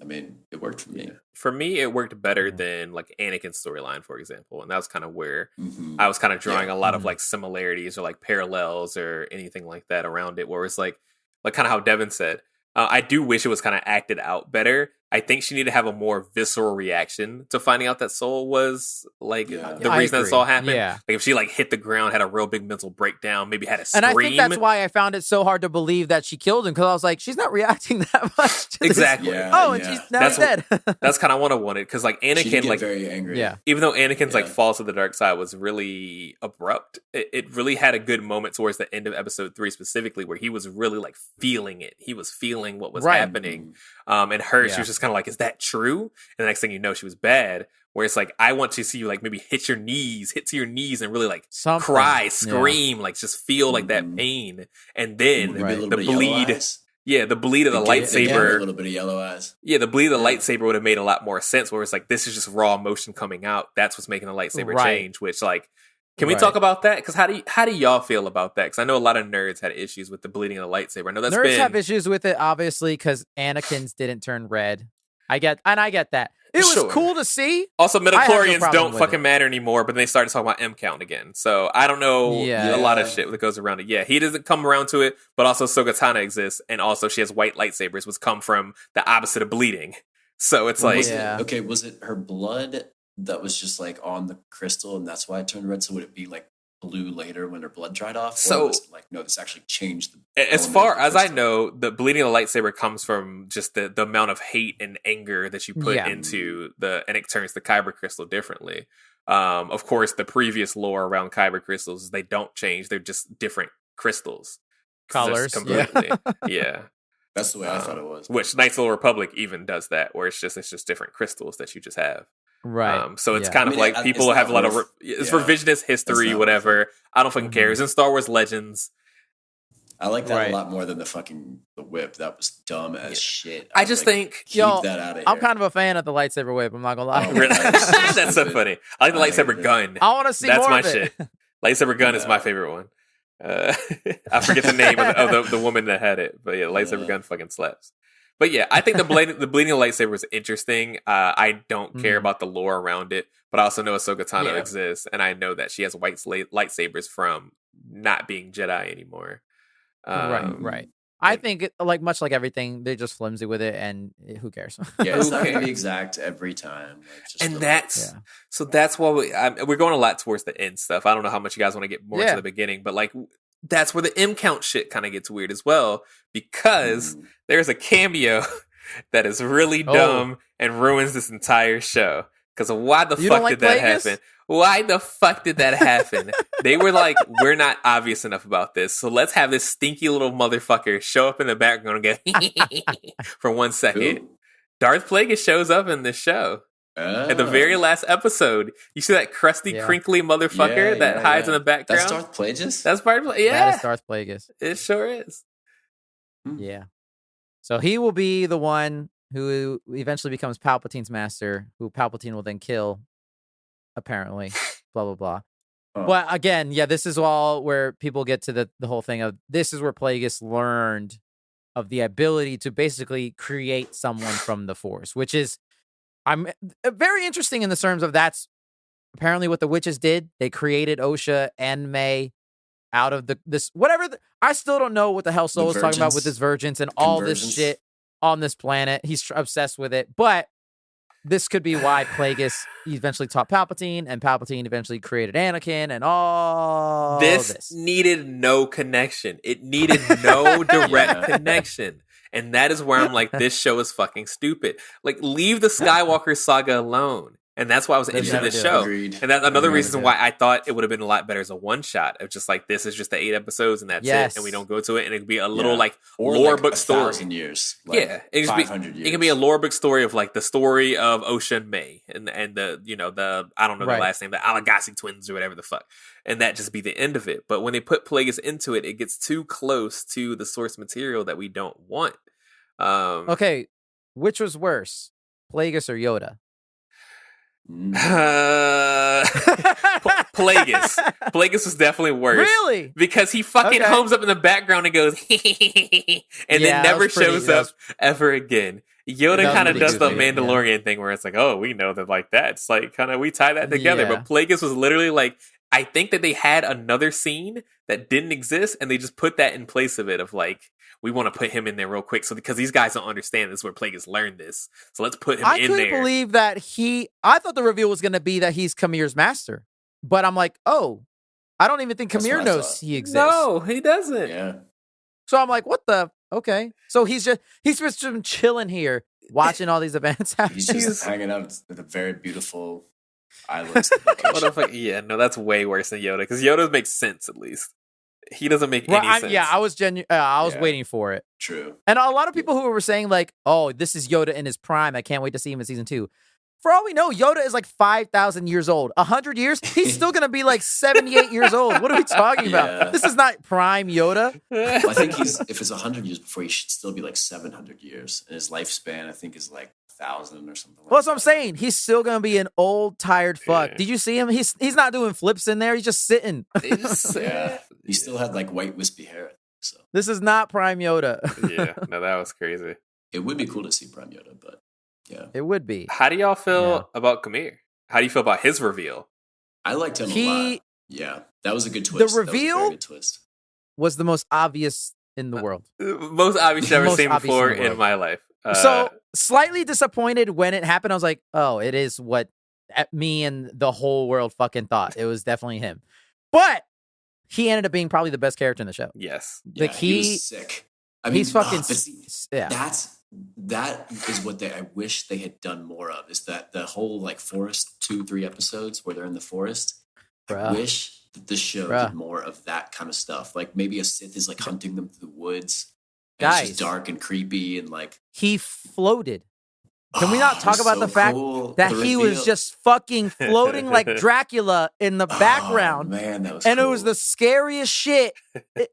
I mean, it worked for me. For me, it worked better than like Anakin's storyline, for example. And that was kind of where I was kind of drawing a lot of like similarities or like parallels or anything like that around it, where it's like kind of how Devin said, I do wish it was kind of acted out better. I think she needed to have a more visceral reaction to finding out that Soul was like the reason that Soul happened. Yeah. Like if she like hit the ground, had a real big mental breakdown, maybe had a scream. And I think that's why I found it so hard to believe that she killed him, because I was like, she's not reacting that much to exactly. This. And she's now dead. That's kind of what I wanted, because like Anakin, like very angry. Yeah. Even though Anakin's like fall to the dark side was really abrupt, it really had a good moment towards the end of episode 3 specifically, where he was really like feeling it. He was feeling what was happening. And she was just kind of like, is that true? And the next thing you know, she was bad. Where it's like, I want to see you like maybe hit to your knees and really like cry, scream, like just feel like that pain. And then the bleed. Yeah, the bleed of the lightsaber. A little bit of yellow eyes. Yeah, the bleed of the lightsaber would have made a lot more sense, where it's like, this is just raw emotion coming out. That's what's making the lightsaber change, which like Can we talk about that? Because how do y'all feel about that? Because I know a lot of nerds had issues with the bleeding of the lightsaber. I know nerds have issues with it, obviously, because Anakin's didn't turn red. I get that. It was cool to see. Also, midichlorians don't fucking matter anymore, but they started talking about M count again. So I don't know a lot of shit that goes around it. Yeah, he doesn't come around to it, but also Ahsoka Tano exists, and also she has white lightsabers, which come from the opposite of bleeding. So it's like, okay, was it her blood that was just like on the crystal, and that's why it turned red? So would it be like blue later when her blood dried off? So, or was it like, no, this actually changed the as far as I know, the bleeding of the lightsaber comes from just the amount of hate and anger that you put into and it turns the kyber crystal differently. Of course, the previous lore around kyber crystals is they don't change; they're just different crystals, colors, completely. Yeah. That's the way I thought it was. Which Knights of the Republic even does that, where it's just different crystals that you just have. Right. So it's kind of like people have a lot of it's revisionist history, whatever. I don't fucking care. It's in Star Wars Legends. I like that a lot more than the whip. That was dumb as shit. I just think keep that out of here. I'm kind of a fan of the lightsaber whip. I'm not gonna lie. Really? That's so funny. I like the lightsaber gun. I want to see more of it. Shit. Lightsaber gun is my favorite one. I forget the name of the woman that had it, but yeah, lightsaber gun fucking slaps. But yeah, I think the bleeding lightsaber is interesting. I don't care about the lore around it, but I also know Ahsoka Tano exists, and I know that she has white lightsabers from not being Jedi anymore. Right. I think, much like everything, they're just flimsy with it, and who cares? Yeah, it's not going to be exact every time. And that's why we're going a lot towards the end stuff. I don't know how much you guys want to get more to the beginning, but that's where the M count shit kind of gets weird as well, because there's a cameo that is really dumb and ruins this entire show. Because why the fuck did that happen? Why the fuck did that happen? They were like, we're not obvious enough about this, so let's have this stinky little motherfucker show up in the background and go for 1 second. Who? Darth Plagueis shows up in this show. At the very last episode, you see that crusty, crinkly motherfucker that hides in the background? That's Darth Plagueis? That's part of That is Darth Plagueis. It sure is. Yeah. So he will be the one who eventually becomes Palpatine's master, who Palpatine will then kill, apparently. Blah, blah, blah. Oh. But again, this is all where people get to the whole thing of this is where Plagueis learned of the ability to basically create someone from the Force, which is very interesting in the terms of that's apparently what the witches did. They created Osha and May out of this whatever. I still don't know what the hell Solo is talking about with this virgins and all this shit on this planet. He's obsessed with it, but this could be why Plagueis eventually taught Palpatine, and Palpatine eventually created Anakin, and all this needed no connection. It needed no direct connection. And that is where I'm like, this show is fucking stupid. Leave the Skywalker saga alone. And that's why I was interested in this show. Agreed. And that's another reason why I thought it would have been a lot better as a one-shot. Of just this is just the 8 episodes and that's it. And we don't go to it. And it could be a little lore book story. 1,000 years. It 500 years. It can be a lore book story of the story of Osha and May. And the I don't know the last name, the Alagassi twins or whatever the fuck. And that just be the end of it. But when they put Plagueis into it, it gets too close to the source material that we don't want. Okay, which was worse, Plagueis or Yoda? Plagueis was definitely worse. Really? Because he fucking homes up in the background and goes and then never shows up ever again. Yoda kind of does the Mandalorian thing where it's we know that that's kind of we tie that together. But Plagueis was literally I think that they had another scene that didn't exist and they just put that in place of it of we want to put him in there real quick. So because these guys don't understand this is where Plagueis learned this. So let's put him in there. I couldn't believe that I thought the reveal was going to be that he's Kamir's master. But I'm like, I don't even think Kamir knows he exists. No, he doesn't. Yeah. So I'm like, what the? Okay. So he's just chilling here, watching all these events happen. He's just hanging out at a very beautiful island. That's way worse than Yoda. Because Yoda makes sense, at least. He doesn't make any sense. Yeah, I was waiting for it. True. And a lot of people who were saying this is Yoda in his prime. I can't wait to see him in season 2. For all we know, Yoda is 5,000 years old. 100 years, he's still gonna be 78 years old. What are we talking about? This is not prime Yoda. Well, I think if it's 100 years before, he should still be 700 years, and his lifespan I think is 1,000 or something. Well, that's what I'm saying. He's still gonna be an old, tired fuck. Yeah. Did you see him? He's not doing flips in there. He's just sitting. Yeah, he still had like white wispy hair. So this is not Prime Yoda. Yeah, no, that was crazy. It would be cool to see Prime Yoda, but yeah, it would be. How do y'all feel about Kamir? How do you feel about his reveal? I liked him a lot. Yeah, that was a good twist. The reveal was a very good twist. Was the most obvious in the world. Most obvious I've ever seen before in my life. So slightly disappointed when it happened. I was like, oh, it is what me and the whole world fucking thought. It was definitely him. But he ended up being probably the best character in the show. Yes. Like yeah, he was sick. I mean, he's fucking that is what I wish they had done more of, is that the whole like forest 2-3 episodes where they're in the forest. Bruh. I wish that the show did more of that kind of stuff. Like maybe a Sith is like hunting them through the woods. Guys, it's just dark and creepy and like he floated. Can we not talk about the fact that he was just fucking floating like Dracula in the background? Man, that was and cool. It was the scariest shit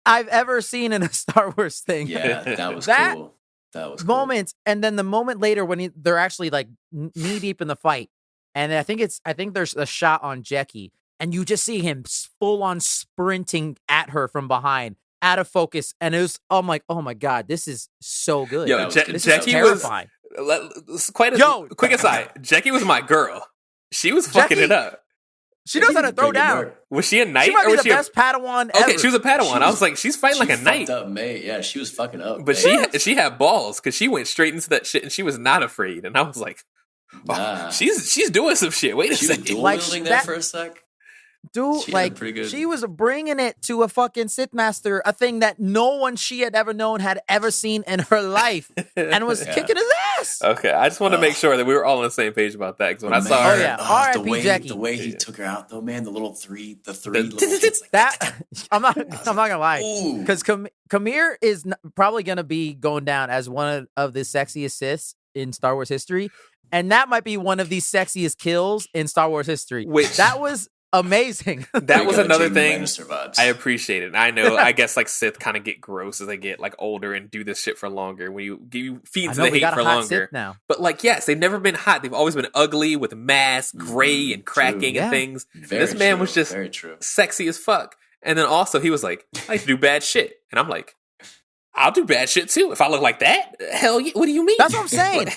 I've ever seen in a Star Wars thing. Yeah, that was cool. That was moment, cool. And then the moment later when they're actually like knee deep in the fight, and I think there's a shot on Jackie, and you just see him full on sprinting at her from behind. Out of focus, and it was oh my god, this is so good. Yo, this Jackie is terrifying. Was quite a quick aside. Jackie was my girl. She was fucking it up. She knows how to throw down. Was she a knight? She might be or the best Padawan ever. Okay, she was a Padawan. I was like, she's fighting like a knight. Up, mate. Yeah, she was fucking up. But she had balls because she went straight into that shit and she was not afraid. And I was like, she's doing some shit. Wait a second. She was dual wielding there for a sec. Dude, she was bringing it to a fucking Sith Master, a thing that no one she had ever known had ever seen in her life, and was kicking his ass. Okay, I just want to make sure that we were all on the same page about that, because when I saw her, R.I.P. Jackie. The way he took her out, though, man, the three little hits like that. I'm not gonna lie, because Kamir is probably gonna be going down as one of the sexiest Siths in Star Wars history, and that might be one of the sexiest kills in Star Wars history. That was amazing. That was another thing I appreciated. And I know, I guess like Sith kind of get gross as they get like older and do this shit for longer. When you feed into the hate for longer. Now. But like, yes, they've never been hot. They've always been ugly with masks, gray and cracking and things. This man was just sexy as fuck. And then also he was like, I like to do bad shit. And I'm like, I'll do bad shit too if I look like that. Hell yeah, what do you mean? That's what I'm saying.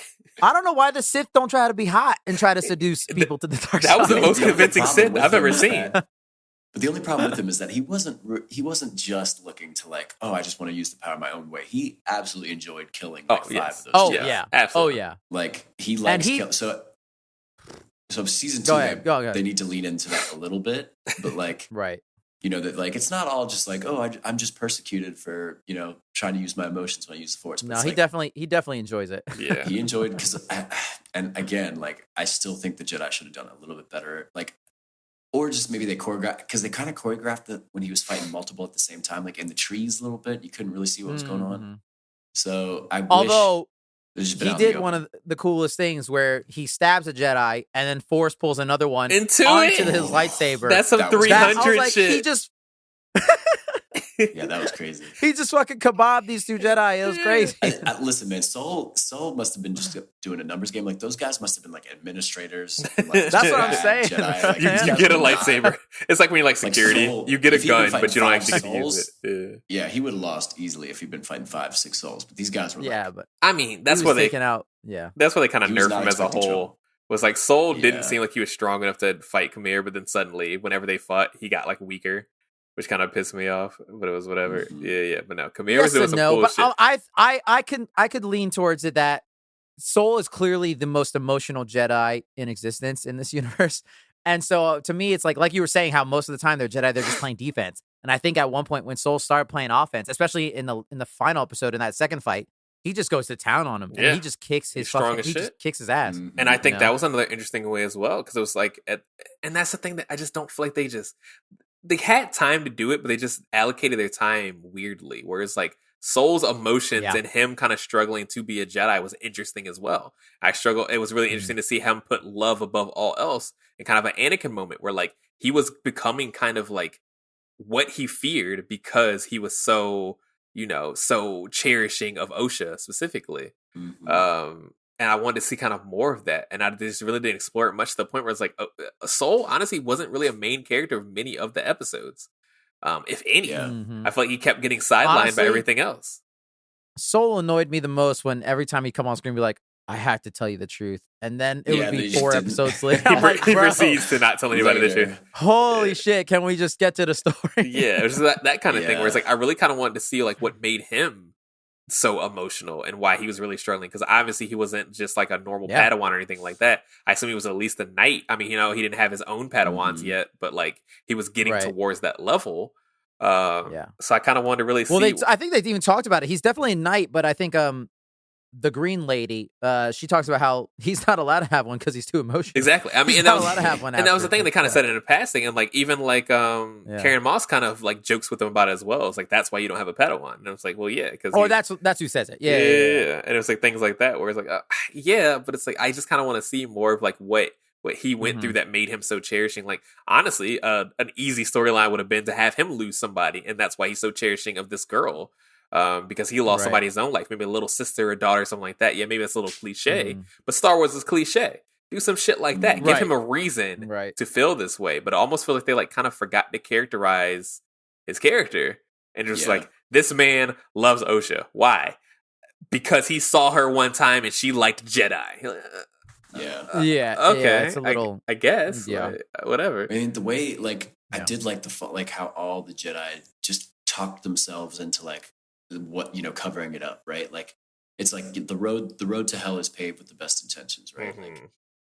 I don't know why the Sith don't try to be hot and try to seduce people to the dark side. That was the most convincing Sith I've ever seen. But the only problem with him is that he wasn't just looking to like, oh, I just want to use the power my own way. He absolutely enjoyed killing 5 of those. Oh yeah, absolutely. Oh yeah. Like he likes killing. So season 2, go ahead. They need to lean into that a little bit, but like right. You know, that like it's not all just like, oh, I'm just persecuted for, you know, trying to use my emotions when I use the Force. But no, he definitely enjoys it. Yeah, he enjoyed because, and again, like I still think the Jedi should have done a little bit better, like, or just maybe they choreographed, because they kind of choreographed it when he was fighting multiple at the same time, like in the trees a little bit. You couldn't really see what was going on. So although he did one of the coolest things where he stabs a Jedi and then Force pulls another one onto his lightsaber. That's some 300 shit. He just yeah, that was crazy. He just fucking kebabbed these 2 Jedi. It was crazy. Listen, man, Soul must have been just doing a numbers game. Like those guys must have been like administrators. Like, that's what I'm saying. Jedi, like, you get a lightsaber. It's like when you like security. Soul, you get a gun, but you don't actually get to use it. Yeah, he would have lost easily if he'd been fighting 5-6 souls. But these guys were but I mean, that's where they taken out. Yeah, that's where they kind of nerfed him as a whole. Was like Soul didn't seem like he was strong enough to fight Kamir, but then suddenly, whenever they fought, he got like weaker, which kind of pissed me off. But it was whatever. Mm-hmm. Yeah. But no, Kamir was doing some cool shit. I could lean towards it that Soul is clearly the most emotional Jedi in existence in this universe. And so to me, it's like you were saying, how most of the time they're Jedi, they're just playing defense. And I think at one point when Soul started playing offense, especially in the final episode in that second fight, he just goes to town on him. Yeah. And he just kicks his just kicks his ass. Mm-hmm. And I think that was another interesting way as well, because it was like, and that's the thing that I just don't feel like they had time to do it, but they just allocated their time weirdly. Whereas like Soul's emotions and him kind of struggling to be a Jedi was interesting as well. It was really interesting to see him put love above all else, and kind of an Anakin moment where like he was becoming kind of like what he feared because he was so cherishing of Osha specifically. Mm-hmm. and I wanted to see kind of more of that, and I just really didn't explore it much to the point where it's like Soul honestly wasn't really a main character of many of the episodes, if any. Yeah. I feel like he kept getting sidelined by everything else. Soul annoyed me the most when every time he'd come on screen, be like, "I have to tell you the truth," and then it would be 4 episodes later. He proceeds to not tell anybody the truth. Holy shit! Can we just get to the story? Yeah, it was that kind of thing where it's like I really kind of wanted to see like what made him so emotional and why he was really struggling, because obviously he wasn't just like a normal Padawan or anything like that. I assume he was at least a knight. I mean, you know, he didn't have his own Padawans yet, but like he was getting towards that level. So I kind of wanted to really see. Well, I think they even talked about it. He's definitely a knight, but I think the green lady, she talks about how he's not allowed to have one because he's too emotional. Exactly. I mean, he's not allowed to have one. And that was the thing they kind of said in a passing, and like even like Karen Moss kind of like jokes with him about it as well. It's like, that's why you don't have a Padawan. And I was like, well, yeah, because that's who says it. Yeah. And it was like things like that where it's like, but it's like I just kind of want to see more of like what he went through that made him so cherishing. Like honestly, an easy storyline would have been to have him lose somebody, and that's why he's so cherishing of this girl. Because he lost somebody in his own life, maybe a little sister or daughter or something like that. Yeah, maybe that's a little cliche, but Star Wars is cliche. Do some shit like that. Give him a reason to feel this way. But I almost feel like they like kind of forgot to characterize his character, and just like, this man loves Osha. Why? Because he saw her one time and she liked Jedi. Okay, it's a little. I guess. Whatever. I mean, the way like I did like how all the Jedi just talked themselves into like what, you know, covering it up, right? Like it's like the road to hell is paved with the best intentions, right? Like,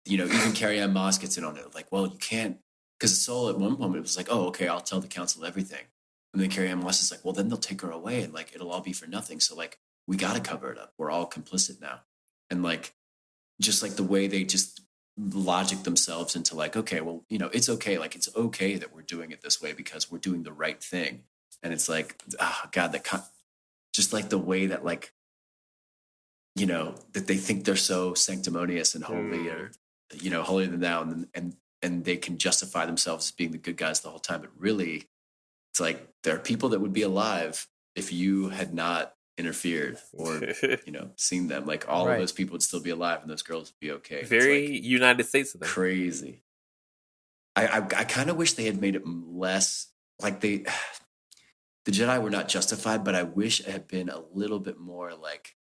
you know, even Carrie-Anne Moss gets in on it, like, well, you can't, because Soul at one moment it was like, oh, okay, I'll tell the council everything, and then Carrie-Anne Moss is like, well, then they'll take her away and like it'll all be for nothing, so like we got to cover it up, we're all complicit now. And like just like the way they just logic themselves into like, okay, well, you know, it's okay, like it's okay that we're doing it this way because we're doing the right thing. And it's like, oh god, just like the way that like, you know, that they think they're so sanctimonious and holy, or, you know, holier than thou, and they can justify themselves as being the good guys the whole time. But really, it's like there are people that would be alive if you had not interfered or, you know, seen them. Like all of those people would still be alive, and those girls would be okay. Very like United States of them. Crazy. I kind of wish they had made it less like the Jedi were not justified, but I wish it had been a little bit more like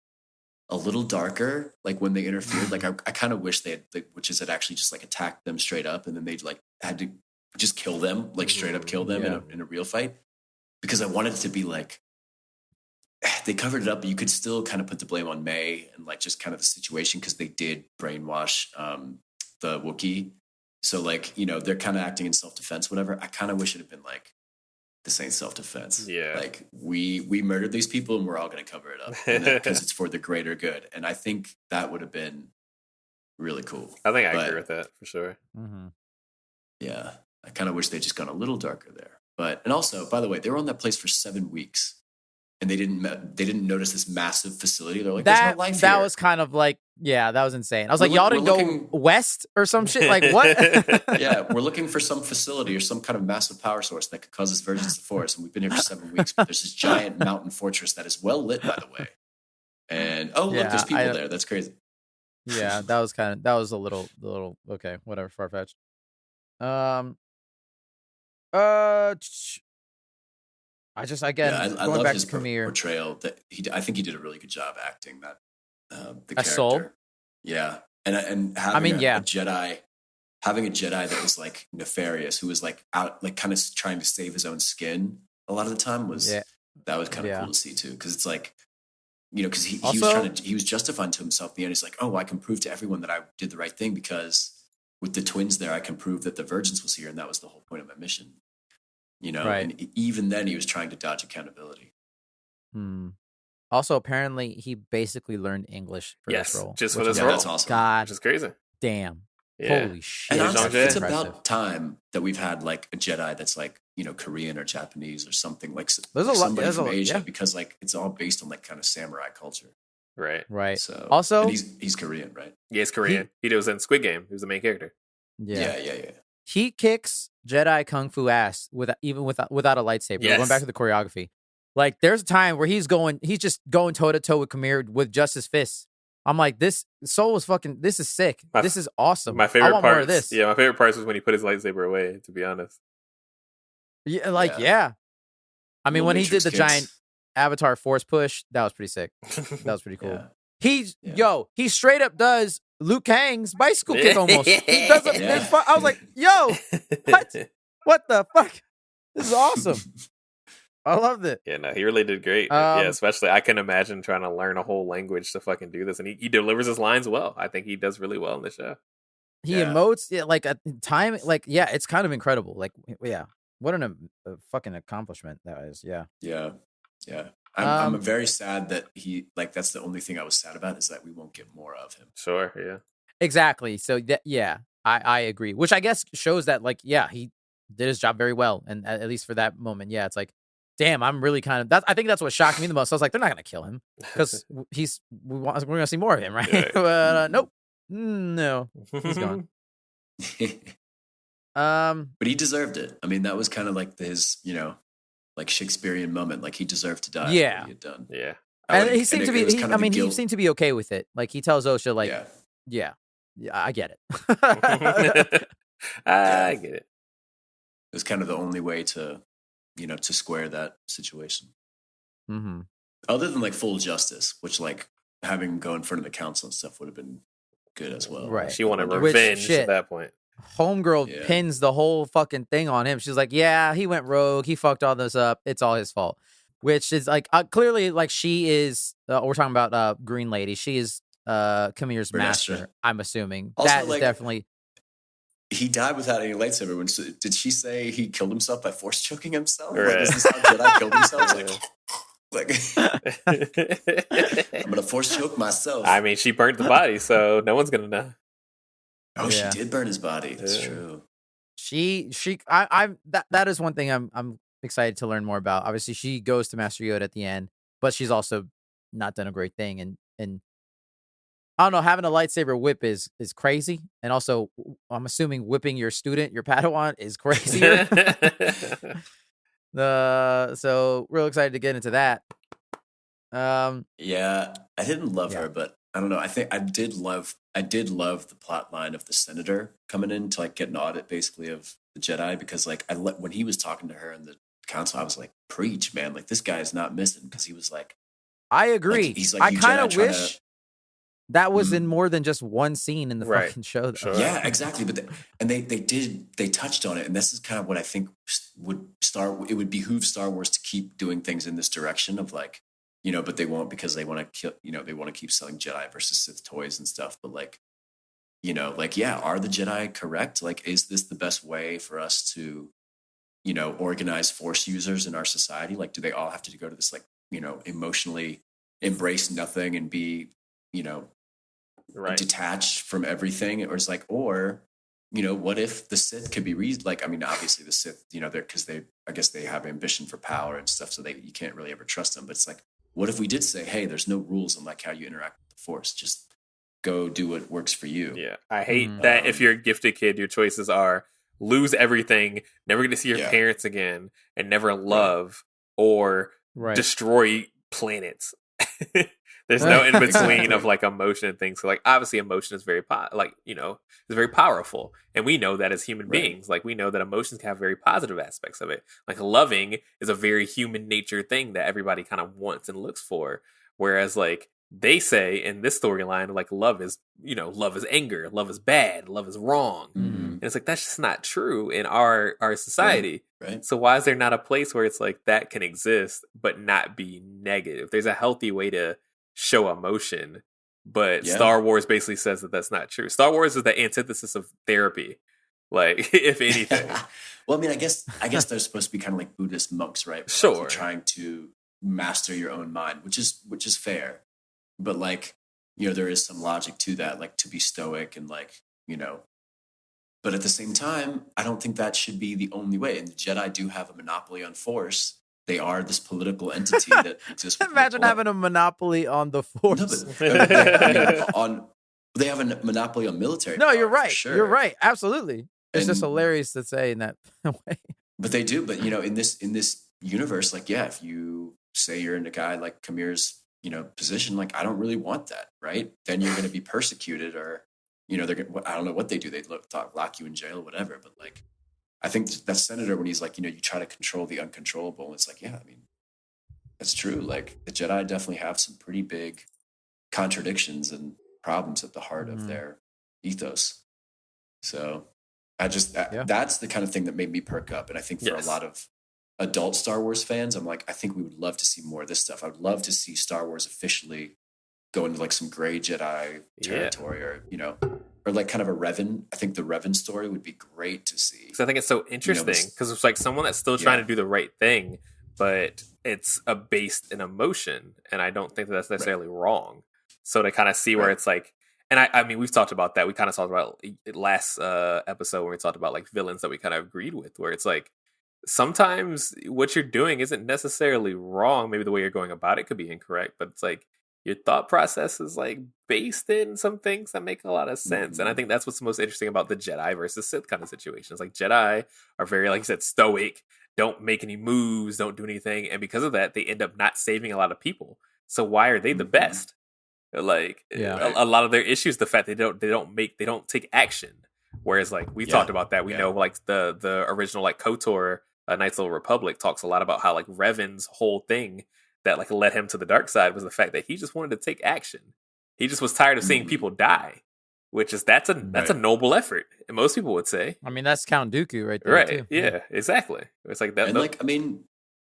a little darker. Like when they interfered, like I kind of wish they had, like, witches had actually just like attacked them straight up, and then they like had to just kill them, like straight up kill them in a real fight. Because I wanted it to be like they covered it up, but you could still kind of put the blame on May and like just kind of the situation, because they did brainwash the Wookiee. So like, you know, they're kind of acting in self-defense, whatever. I kind of wish it had been like, this ain't self-defense. Yeah. Like we murdered these people and we're all going to cover it up because it's for the greater good. And I think that would have been really cool. I think I agree with that for sure. Yeah. I kind of wish they'd just gone a little darker there. And also, by the way, they were on that place for 7 weeks and they didn't notice this massive facility. They're like, there's no life that here. Was kind of like, that was insane. I was like, y'all didn't go west or some shit? Like, what? Yeah, we're looking for some facility or some kind of massive power source that could cause us virgins to force. And we've been here for 7 weeks, but there's this giant mountain fortress that is well lit, by the way. And, look, there's people there. That's crazy. Yeah, that was a little, okay, whatever, far-fetched. I love back his to Premiere portrayal. That I think he did a really good job acting that the character. Soul? Yeah, and having a Jedi, having a Jedi that was like nefarious, who was like out, like kind of trying to save his own skin. A lot of the time was kind of cool to see too, because it's like, you know, because he was justifying to himself at the end. He's like, oh, I can prove to everyone that I did the right thing because with the twins there, I can prove that the Virgins was here, and that was the whole point of my mission. You know, and even then he was trying to dodge accountability. Also, apparently, he basically learned English for this role. Just for this role. That's awesome. God, which is crazy. Damn. Yeah. Holy shit. And honestly, it's about time that we've had like a Jedi that's like, you know, Korean or Japanese or something, like somebody from Asia, because like it's all based on like kind of samurai culture. Right. So also, and he's Korean, right? Yeah, he's Korean. He was in Squid Game. He was the main character. Yeah. He kicks Jedi kung fu ass without a lightsaber. Yes. Going back to the choreography, like there's a time where he's just going toe to toe with Khmer with just his fists. I'm like, this Soul was fucking. This is sick. This is awesome. My favorite I want part. more of this. Yeah, my favorite part was when he put his lightsaber away. To be honest. Yeah, yeah. I mean, when he did the giant Avatar Force push, that was pretty sick. That was pretty cool. He straight up does Liu Kang's bicycle kick almost. He does I was like, yo, what the fuck? This is awesome. I loved it. Yeah, no, he really did great. Yeah, especially I can imagine trying to learn a whole language to fucking do this, and he delivers his lines well. I think he does really well in the show. He emotes, like a time, like it's kind of incredible. Like, what a fucking accomplishment that is. Yeah. I'm very sad that he that's the only thing I was sad about is that we won't get more of him. Sure, yeah, exactly. So I agree, which I guess shows that he did his job very well, and at least for that moment, it's like, damn, I'm really kind of I think that's what shocked me the most. I was like, they're not gonna kill him because we're gonna see more of him, right? But nope, no, he's gone. But he deserved it. I mean, that was kind of like his, like Shakespearean moment. Like he deserved to die. Yeah, he had done. Yeah, and he seemed to be. He seemed to be okay with it. Like he tells Osha, like, yeah, I get it. I get it. It was kind of the only way to, to square that situation. Mm-hmm. Other than like full justice, which like having him go in front of the council and stuff would have been good as well. Right. She wanted revenge at that point. Homegirl pins the whole fucking thing on him. She's like, yeah, he went rogue. He fucked all this up. It's all his fault. Which is like clearly like she is. We're talking about Green Lady. She is Kamir's master. I'm assuming also, that is definitely. He died without any lightsaber. Did she say he killed himself by force choking himself? Right. Like, is this how Jedi killed himself? I'm gonna force choke myself. I mean, she burnt the body, so no one's gonna know. Oh, she did burn his body. That's true. That is one thing I'm excited to learn more about. Obviously, she goes to Master Yoda at the end, but she's also not done a great thing. And I don't know, having a lightsaber whip is crazy, and also I'm assuming whipping your student, your Padawan, is crazier. So real excited to get into that. Yeah, I didn't love her, but I don't know. I think I did love the plot line of the senator coming in to like get an audit basically of the Jedi, because like when he was talking to her in the council, I was like, preach, man, like this guy is not missing, because he was like, I agree. Like, he's like, I kind of wish that was in more than just one scene in the fucking show. Though. Sure. Yeah, exactly. But they touched on it, and this is kind of what I think it would behoove Star Wars to keep doing things in this direction of like, but they won't, because they want to kill, they want to keep selling Jedi versus Sith toys and stuff. But like, are the Jedi correct? Like, is this the best way for us to, organize Force users in our society? Like, do they all have to go to this, like, emotionally embrace nothing and be, detached from everything? Or it's like, what if the Sith could be like, I mean, obviously the Sith, because I guess they have ambition for power and stuff, so you can't really ever trust them. But it's like, what if we did say, hey, there's no rules on like how you interact with the Force, just go do what works for you? Yeah, I hate that if you're a gifted kid, your choices are lose everything, never get to see your parents again, and never love or destroy planets. There's no in between of like emotion and things. So like obviously emotion is very it's very powerful, and we know that as human beings. Like we know that emotions can have very positive aspects of it. Like loving is a very human nature thing that everybody kind of wants and looks for. Whereas like they say in this storyline, like love is anger, love is bad, love is wrong, and it's like that's just not true in our society. Right. So why is there not a place where it's like that can exist but not be negative? There's a healthy way to show emotion, but Star Wars basically says that that's not true. Star Wars is the antithesis of therapy, like if anything. Well, I mean, I guess they're supposed to be kind of like Buddhist monks, right? Sure. Like you're trying to master your own mind, which is fair, but like there is some logic to that, like to be stoic and like but at the same time, I don't think that should be the only way. And the Jedi do have a monopoly on Force. They are this political entity that exists. Imagine having a monopoly on the Force. No, they have a monopoly on military. No, you're right. Sure. You're right. Absolutely. It's just hilarious to say in that way. But they do. But in this universe, like if you say you're into a guy like Kamir's position, like, I don't really want that, right? Then you're going to be persecuted, or, they're gonna, I don't know what they do. They lock you in jail or whatever. But like, I think that senator, when he's like, you try to control the uncontrollable, it's like, yeah, I mean, that's true. Like, the Jedi definitely have some pretty big contradictions and problems at the heart of their ethos. So that's the kind of thing that made me perk up. And I think for a lot of adult Star Wars fans, I'm like, I think we would love to see more of this stuff. I would love to see Star Wars officially go into like some gray Jedi territory, or or like kind of a Revan. I think the Revan story would be great to see. Because I think it's so interesting, because it's like someone that's still trying to do the right thing, but it's based in emotion, and I don't think that's necessarily wrong. So to kind of see where it's like, and I mean, we've talked about that. We kind of talked about it last episode when we talked about like villains that we kind of agreed with, where it's like, sometimes what you're doing isn't necessarily wrong. Maybe the way you're going about it could be incorrect, but it's like your thought process is like based in some things that make a lot of sense. And I think that's what's most interesting about the Jedi versus Sith kind of situations. Like, Jedi are very, like you said, stoic, don't make any moves, don't do anything. And because of that, they end up not saving a lot of people. So why are they the best? Like, a lot of their issues, the fact they don't take action. Whereas like we talked about that, we know like the original like KOTOR, Knights of the Republic, talks a lot about how like Revan's whole thing that like led him to the dark side was the fact that he just wanted to take action. He just was tired of seeing people die, which is that's a noble effort, and most people would say. I mean, that's Count Dooku right there, too. Yeah, exactly. It's like that. And like, I mean,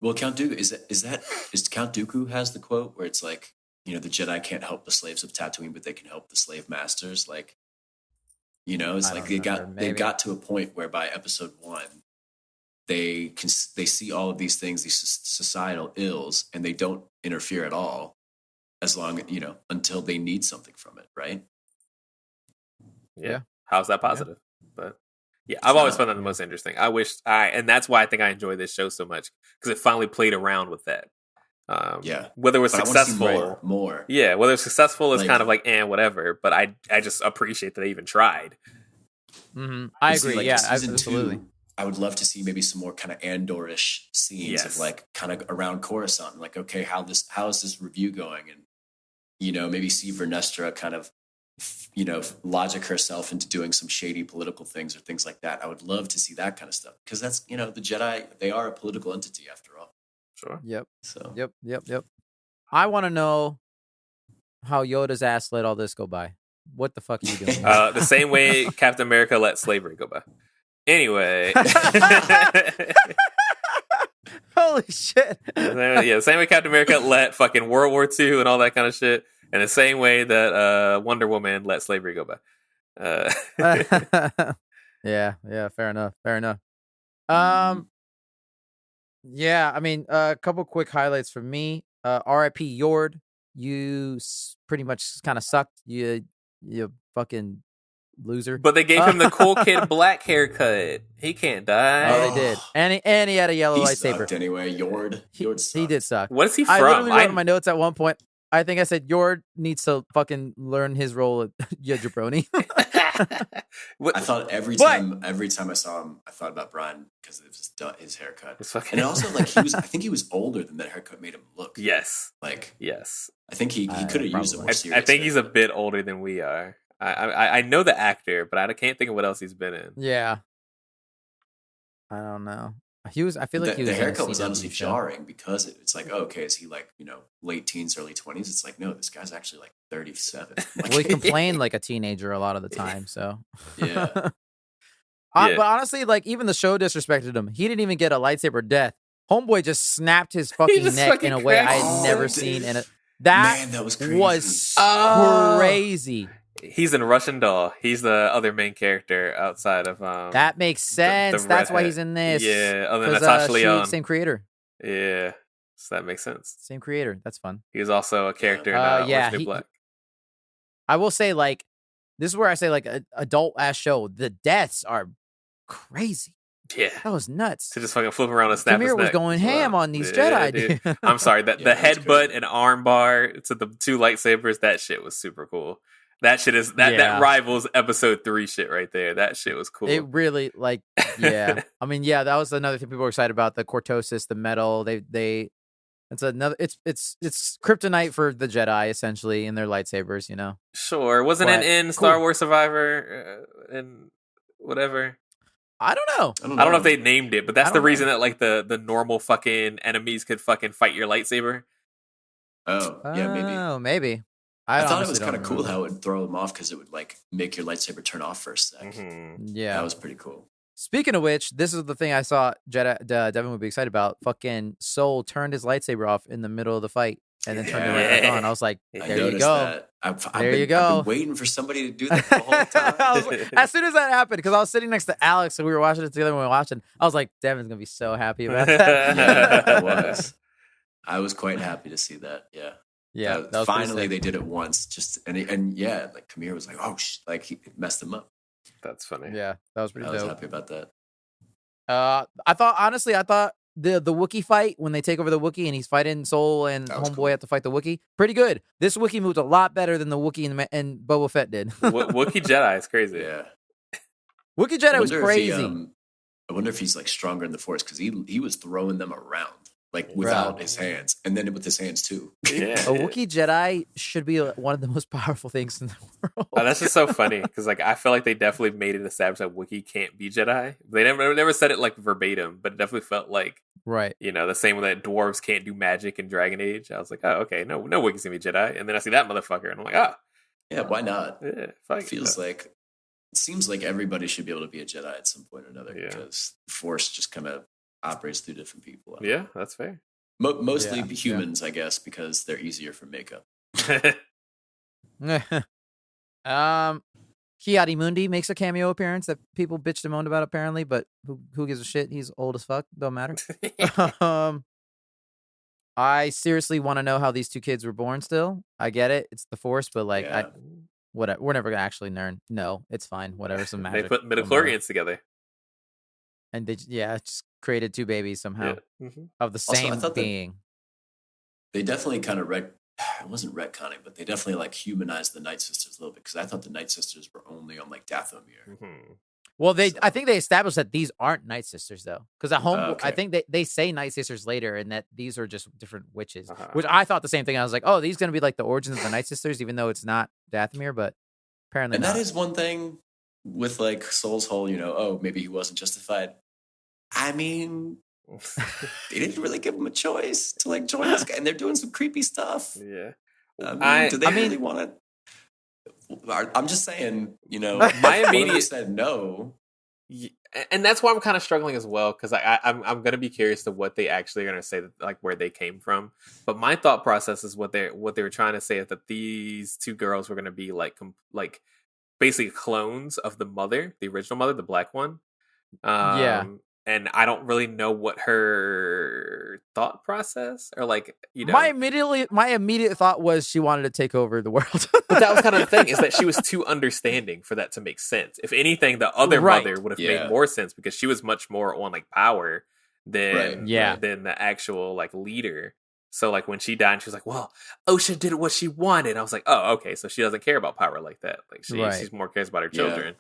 well, Count Dooku is Count Dooku has the quote where it's like, the Jedi can't help the slaves of Tatooine, but they can help the slave masters. Like, it's like they got to a point where by episode 1, they see all of these things, these societal ills, and they don't interfere at all, as long until they need something from it, right? Yeah. How's that positive? But I've always found that the most interesting. And that's why I think I enjoy this show so much, because it finally played around with that. Whether it was successful, more. Yeah, whether it's successful is kind of like whatever. But I just appreciate that they even tried. Mm-hmm. I agree. Like, absolutely. 2, I would love to see maybe some more kind of Andor-ish scenes of like kind of around Coruscant. Like, okay, how is this review going? And maybe see Vernestra kind of logic herself into doing some shady political things or things like that. I would love to see that kind of stuff, because that's the Jedi, they are a political entity after all. Sure. Yep. So. Yep. I want to know how Yoda's ass let all this go by. What the fuck are you doing? The same way Captain America let slavery go by. Anyway. Holy shit. The same way Captain America let fucking World War II and all that kind of shit. And the same way that Wonder Woman let slavery go by. Yeah, fair enough. Yeah, I mean, a couple quick highlights from me. R.I.P. Yord, you pretty much kind of sucked. You fucking loser. But they gave him the cool kid black haircut. He can't die. Oh, they did. And he had a yellow lightsaber. Sucked anyway, Yord. He did suck. What is he from? I literally wrote in my notes at one point, I think I said Yord needs to fucking learn his role at jabroni. I thought every time I saw him, I thought about Brian because of his haircut. And also, like, I think he was older than that haircut made him look. Yes. Like, yes. I think he could have used a more serious I think he's a bit older than we are. I know the actor, but I can't think of what else he's been in. Yeah. I don't know. I feel like the haircut was honestly jarring, because it's like, oh, okay, is he like, late teens, early 20s? It's like, no, this guy's actually like 37. Like, well, he complained like a teenager a lot of the time, so. Yeah. But honestly, like, even the show disrespected him. He didn't even get a lightsaber death. Homeboy just snapped his fucking neck in a way I had never seen in it. That was crazy. He's in Russian Doll. He's the other main character outside of that makes sense. That's why he's in this. Yeah, other than Natasha Lyonne. Same creator. Yeah, so that makes sense. Same creator. That's fun. He was also a character in Orange is the New Black. I will say, like, this is where I say, like, an adult ass show. The deaths are crazy. Yeah, that was nuts. To just fucking flip around and snap his neck. Was going ham on these Jedi. Dude. I'm sorry, that the headbutt and arm bar to the 2 lightsabers. That shit was super cool. That shit is that rivals episode 3 shit right there. That shit was cool. It really, like, yeah. I mean, yeah, that was another thing people were excited about, the cortosis, the metal. They It's another. It's kryptonite for the Jedi essentially in their lightsabers. You know. Sure, wasn't it in Star Wars Survivor and whatever? I don't know. I don't know if they named it, but that's the reason that like the normal fucking enemies could fucking fight your lightsaber. Oh, yeah, maybe. Oh, maybe. I thought it was kind of cool how it would throw them off because it would like make your lightsaber turn off for a sec. Yeah, that was pretty cool. Speaking of which, this is the thing I saw Devin would be excited about. Fucking Soul turned his lightsaber off in the middle of the fight and then turned it right back on. I was like, there you go. There you go. I've been waiting for somebody to do that the whole time. As soon as that happened, because I was sitting next to Alex and we were watching it together when we were watching, I was like, Devin's going to be so happy about that. Yeah, I was quite happy to see that. Yeah. Yeah. That finally, they did it once. And yeah, like Kamir was like, oh, like he messed him up. That's funny. Yeah, that was pretty dope. I was happy about that. I thought the Wookiee fight when they take over the Wookiee and he's fighting Soul and Homeboy have to fight the Wookiee, pretty good. This Wookiee moved a lot better than the Wookiee and Boba Fett did. Wookiee Jedi is crazy. Yeah, Wookiee Jedi was crazy. I wonder if he's like stronger in the Force because he was throwing them around. Like without his hands, and then with his hands too. Yeah, a Wookiee Jedi should be one of the most powerful things in the world. Oh, that's just so funny because like I feel like they definitely made it established that Wookiee can't be Jedi. They never said it like verbatim, but it definitely felt like the same way that dwarves can't do magic in Dragon Age. I was like, oh, okay, no Wookiee's gonna be Jedi, and then I see that motherfucker, and I'm like, yeah, why not? Yeah, it seems like everybody should be able to be a Jedi at some point or another because the Force just kind of operates through different people. Yeah, that's fair. Mostly humans, I guess, because they're easier for makeup. Ki-Adi-Mundi makes a cameo appearance that people bitched and moaned about apparently, but who gives a shit? He's old as fuck. Don't matter. I seriously want to know how these two kids were born still. I get it. It's the Force, but like, whatever. We're never going to actually learn. No, it's fine. Whatever. Some magic. They put midichlorians together. And they just created two babies somehow of the same being. They definitely kind of it wasn't retconning, but they definitely like humanized the Night Sisters a little bit because I thought the Night Sisters were only on like Dathomir. Well, I think they established that these aren't Night Sisters though, because at home I think they say Night Sisters later, and that these are just different witches. Which I thought the same thing. I was like, oh, these are gonna be like the origins of the Night Sisters, even though it's not Dathomir, but apparently not. That is one thing with like Soul's whole, maybe he wasn't justified. I mean, they didn't really give him a choice to like join this guy, and they're doing some creepy stuff. Yeah, do they really want to? I'm just saying, my immediate said no, and that's why I'm kind of struggling as well because I'm going to be curious to what they actually are going to say, like where they came from. But my thought process is what they were trying to say is that these two girls were going to be like basically clones of the mother, the original mother, the black one. And I don't really know what her thought process or like, My immediate thought was she wanted to take over the world. But that was kind of the thing, is that she was too understanding for that to make sense. If anything, the other mother would have made more sense because she was much more on like power than the actual like leader. So like when she died, she was like, well, Osha did what she wanted. I was like, oh, okay. So she doesn't care about power like that. Like she's more cares about her children.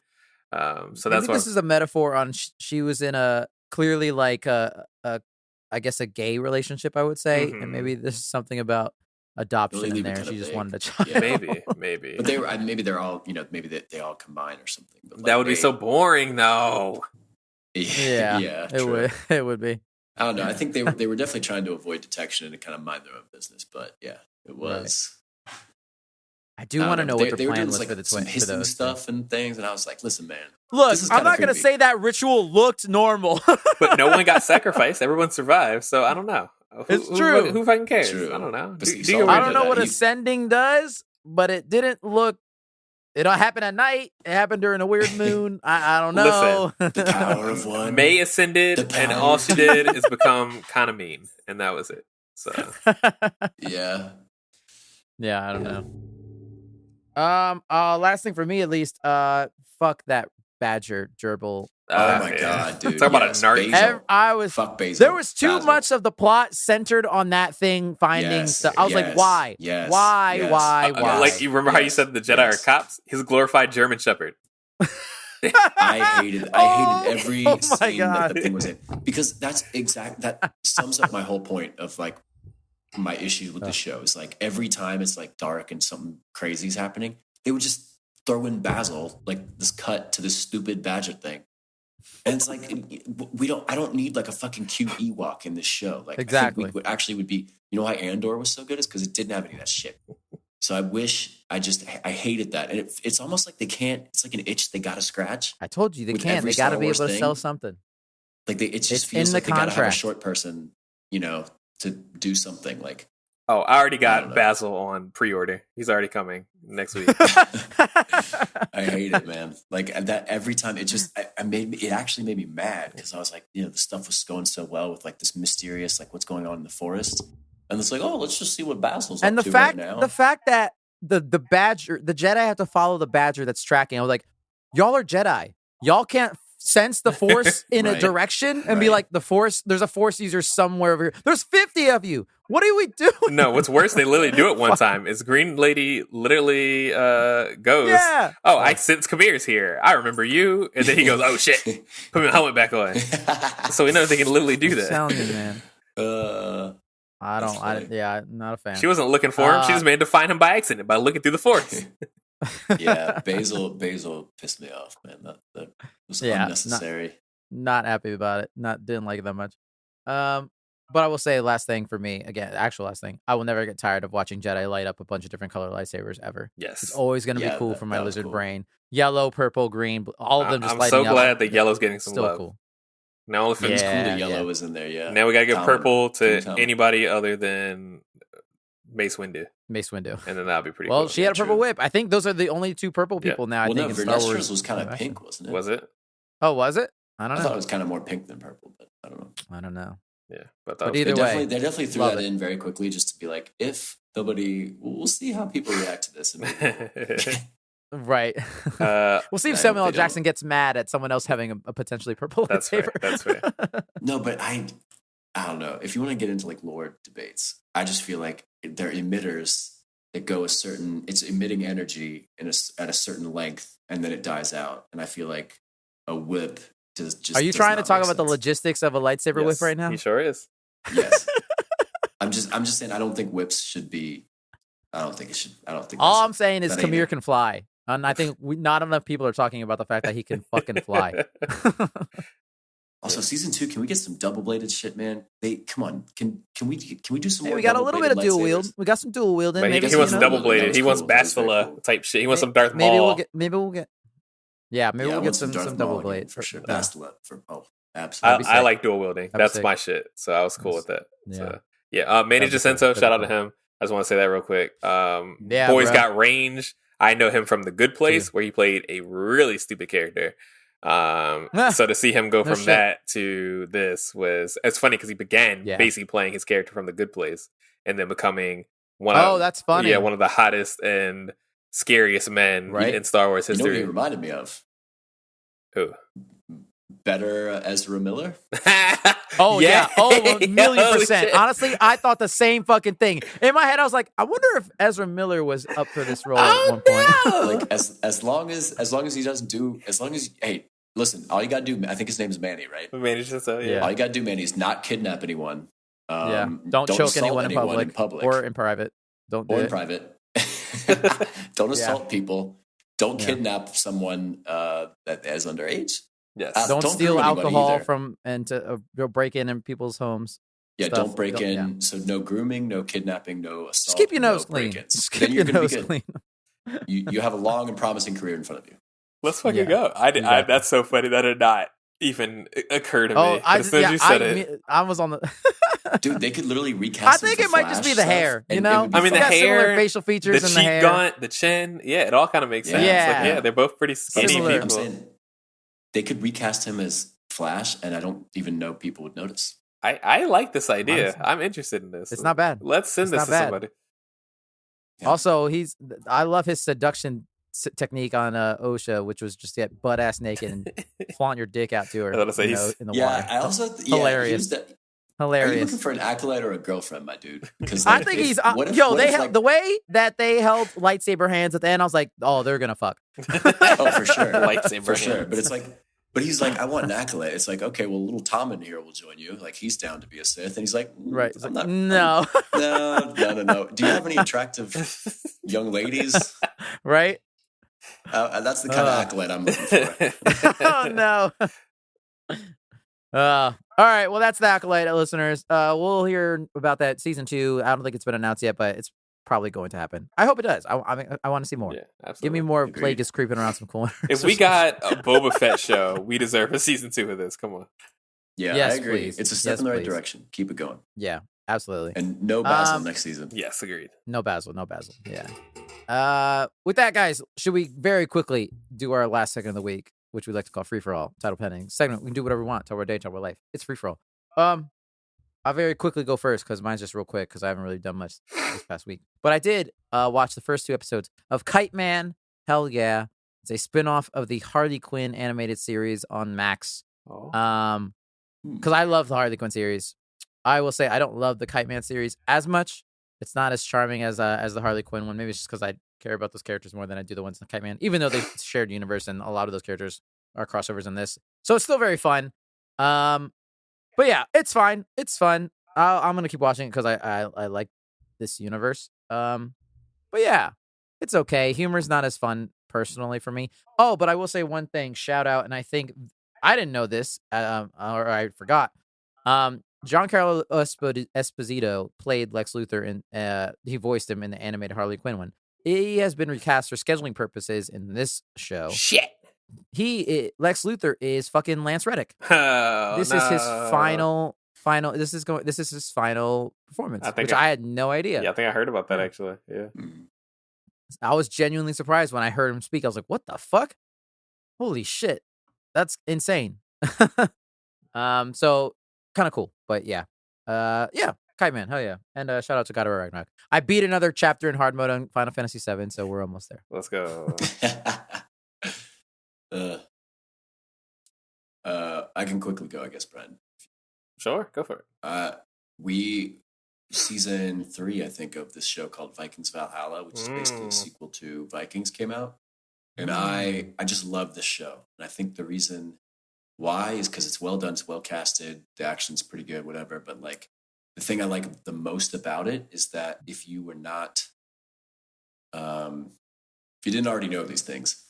So that's why this is a metaphor on she was in a clearly like I guess a gay relationship, I would say, and maybe there's something about adoption in there. She just wanted a child. Yeah, maybe. But they're all maybe they all combine or something. But that would be so boring, though. Yeah, it would be. I don't know. I think they were definitely trying to avoid detection and to kind of mind their own business. But yeah, it was. I do want to know what their plan was like for the twins, for those stuff and things, and I was like, "Listen, man, look, I'm not going to say that ritual looked normal, but no one got sacrificed. Everyone survived, so I don't know. It's true. Who fucking cares? I don't know. I don't know what ascending does, but it didn't look. It happened at night. It happened during a weird moon. I don't know. Listen, the power of one. May ascended, and all she did is become kind of mean, and that was it. So yeah, I don't know. Last thing for me at least, fuck that badger gerbil. Oh my god, dude! Talk about a narc. Fuck Basil. There was too much of the plot centered on that thing finding stuff. I was like, why? Why? Like you remember how you said the Jedi are cops? His glorified German Shepherd. I hated every scene that the thing was in because that sums up my whole point of like my issue with the show. Is like every time it's like dark and something crazy is happening, they would just throw in Basil, like this cut to this stupid badger thing. And it's like I don't need like a fucking cute Ewok in this show. Like exactly. I think would be, you know why Andor was so good is because it didn't have any of that shit. So I hated that. And it's almost like they can't, it's like an itch they gotta scratch. I told you they can't. They gotta be able to sell something. Like it just feels like they gotta have a short person, you know, to do something like. Oh, I already got Basil on pre-order. He's already coming next week. I hate it, man. Like that every time it just, it actually made me mad because I was like, you know, the stuff was going so well with like this mysterious, like what's going on in the forest. And it's like, oh, let's just see what Basil's up to right now. The fact that the badger, the Jedi have to follow the badger that's tracking. I was like, y'all are Jedi. Y'all can't sense the Force in a direction and be like, the Force, there's a Force user somewhere over here. There's 50 of you. What are we doing? No, what's worse, they literally do it one time. Is Green Lady literally goes, oh, I sense Kabir's here. I remember you. And then he goes, oh, shit. Put my helmet back on. So we know they can literally do that. I'm telling you, man. I'm not a fan. She wasn't looking for him. She just managed to find him by accident by looking through the Force. Yeah, Basil pissed me off, man. That was unnecessary. Not happy about it. Didn't like it that much. But I will say, last thing for me, again, actual last thing, I will never get tired of watching Jedi light up a bunch of different color lightsabers ever. Yes. It's always going to be cool for my lizard brain. Yellow, purple, green, all of them just lighting up. I'm so glad that yellow's getting some still love. Cool. Now it's cool that yellow is in there, yeah. Now we got to give purple to anybody other than Mace Windu. And then that'll be pretty cool. Well, she had a purple whip. I think those are the only two purple people now, I think, in Star Wars. Was kind of pink, wasn't it? Was it? Oh, was it? I don't know. I thought it was kind of more pink than purple, but I don't know. Yeah, but either way, they definitely threw that in very quickly just to be like, if nobody, we'll see how people react to this. Right. We'll see if Samuel L. Jackson gets mad at someone else having a potentially purple lightsaber. That's fair. No, but I don't know. If you want to get into like lore debates, I just feel like they're emitters that go it's emitting energy at a certain length and then it dies out. And I feel like a whip Are you trying to talk about the logistics of a lightsaber whip right now? He sure is. Yes. I'm just saying I don't think whips should be. I don't think it should. I don't think. All I'm saying is Kabir can fly, and I think not enough people are talking about the fact that he can fucking fly. Also, season 2, can we get some double bladed shit, man? Come on, can we do some? More we got a little bit of dual wield. We got some dual wielding. He wants double bladed. He wants Bastila type shit. He wants some Darth Maul. Maybe we'll get. Yeah, maybe we'll get some double blade for sure. Bastila absolutely. I like dual wielding. That's my shit. So I was cool with that. Yeah. Manny Jacinto, shout out to him. I just want to say that real quick. Boy's got range. I know him from The Good Place, where he played a really stupid character. So to see him go from that to this it's funny because he began basically playing his character from The Good Place and then becoming that's funny. Yeah, one of the hottest and scariest men in Star Wars history. You know what he reminded me of? Who? Better Ezra Miller? Oh, yeah. Oh, 1,000,000%. Honestly, I thought the same fucking thing. In my head, I was like, I wonder if Ezra Miller was up for this role at one point. Like, as long as he doesn't do, hey, listen, all you gotta do, I think his name's Manny, right? Manny Jacinto, yeah. All you gotta do, Manny, is not kidnap anyone. Don't choke anyone in public or in private. Don't do or it. In privite. Don't assault people. Don't kidnap someone that is underage. Yes. Don't steal alcohol to break in people's homes. Yeah, don't break in. So no grooming, no kidnapping, no assault. Just keep your nose clean. Then you're going to be good. You have a long and promising career in front of you. Let's fucking go. That's so funny. That did not even occur to me. As soon as you said it. I was on the... Dude, they could literally recast I think it might just be the hair, you know? I mean, the hair, similar facial features the and the hair. cheek gaunt, the chin. Yeah, it all kind of makes sense. Yeah. They're both pretty skinny people. I'm saying, they could recast him as Flash, and I don't even know people would notice. I like this idea. Honestly. I'm interested in this. It's not bad. Let's send this to somebody. Yeah. Also, I love his seduction technique on OSHA, which was just get butt ass naked and flaunt your dick out to her. In the water. I also hilarious. Hilarious. Are you looking for an acolyte or a girlfriend, my dude? Because I think he's the way that they held lightsaber hands at the end. I was like, oh, they're gonna fuck. Oh, for sure, lightsaber for sure. But it's like But he's like, I want an acolyte. It's like, okay, well, little Tom in here will join you. Like, he's down to be a Sith. And he's like, Right. It's I'm like, not. no. No. Do you have any attractive young ladies? Right. That's the kind of acolyte I'm looking for. Oh, no. All right. Well, that's the Acolyte, listeners. We'll hear about that season 2. I don't think it's been announced yet, but it's probably going to happen. I hope it does. I want to see more. Yeah, absolutely. Give me more Agreed. Plagueis creeping around some corners. If we got a Boba Fett show, we deserve a season 2 of this. Come on. Yeah, Yes, I agree. please. It's a step Yes, in the right please. direction. Keep it going. Yeah, absolutely. And no Basil next season. Yes, agreed. No Basil. Yeah. With that, guys, should we very quickly do our last segment of the week, which we like to call Free for All, title pending segment? We can do whatever we want. Tell our day, tell our life. It's free for all. I'll very quickly go first because mine's just real quick because I haven't really done much this past week. But I did watch the first 2 episodes of Kite Man. Hell yeah. It's a spinoff of the Harley Quinn animated series on Max. Oh. Because I love the Harley Quinn series. I will say I don't love the Kite Man series as much. It's not as charming as the Harley Quinn one. Maybe it's just because I care about those characters more than I do the ones in the Kite Man, even though they shared universe and a lot of those characters are crossovers in this. So it's still very fun. But yeah, it's fine. It's fun. I'm gonna keep watching it because I like this universe. But yeah, it's okay. Humor's not as fun personally for me. Oh, but I will say one thing. Shout out, and I think I didn't know this, or I forgot. Giancarlo Esposito played Lex Luthor, and he voiced him in the animated Harley Quinn one. He has been recast for scheduling purposes in this show. Shit. Lex Luthor is fucking Lance Reddick. Oh, This is his final. This is his final performance, which I had no idea. Yeah, I think I heard about that actually. Yeah. I was genuinely surprised when I heard him speak. I was like, "What the fuck? Holy shit, that's insane." So kind of cool, but yeah, Kite Man, hell yeah, and shout out to God of War Ragnarok. I beat another chapter in hard mode on Final Fantasy VII, so we're almost there. Let's go. I can quickly go, I guess, Brent. Sure, go for it. We season 3, I think, of this show called Vikings Valhalla, which is basically a sequel to Vikings, came out, and I just love this show, and I think the reason why is because it's well done, it's well casted, the action's pretty good, whatever. But like the thing I like the most about it is that if you were not, if you didn't already know these things,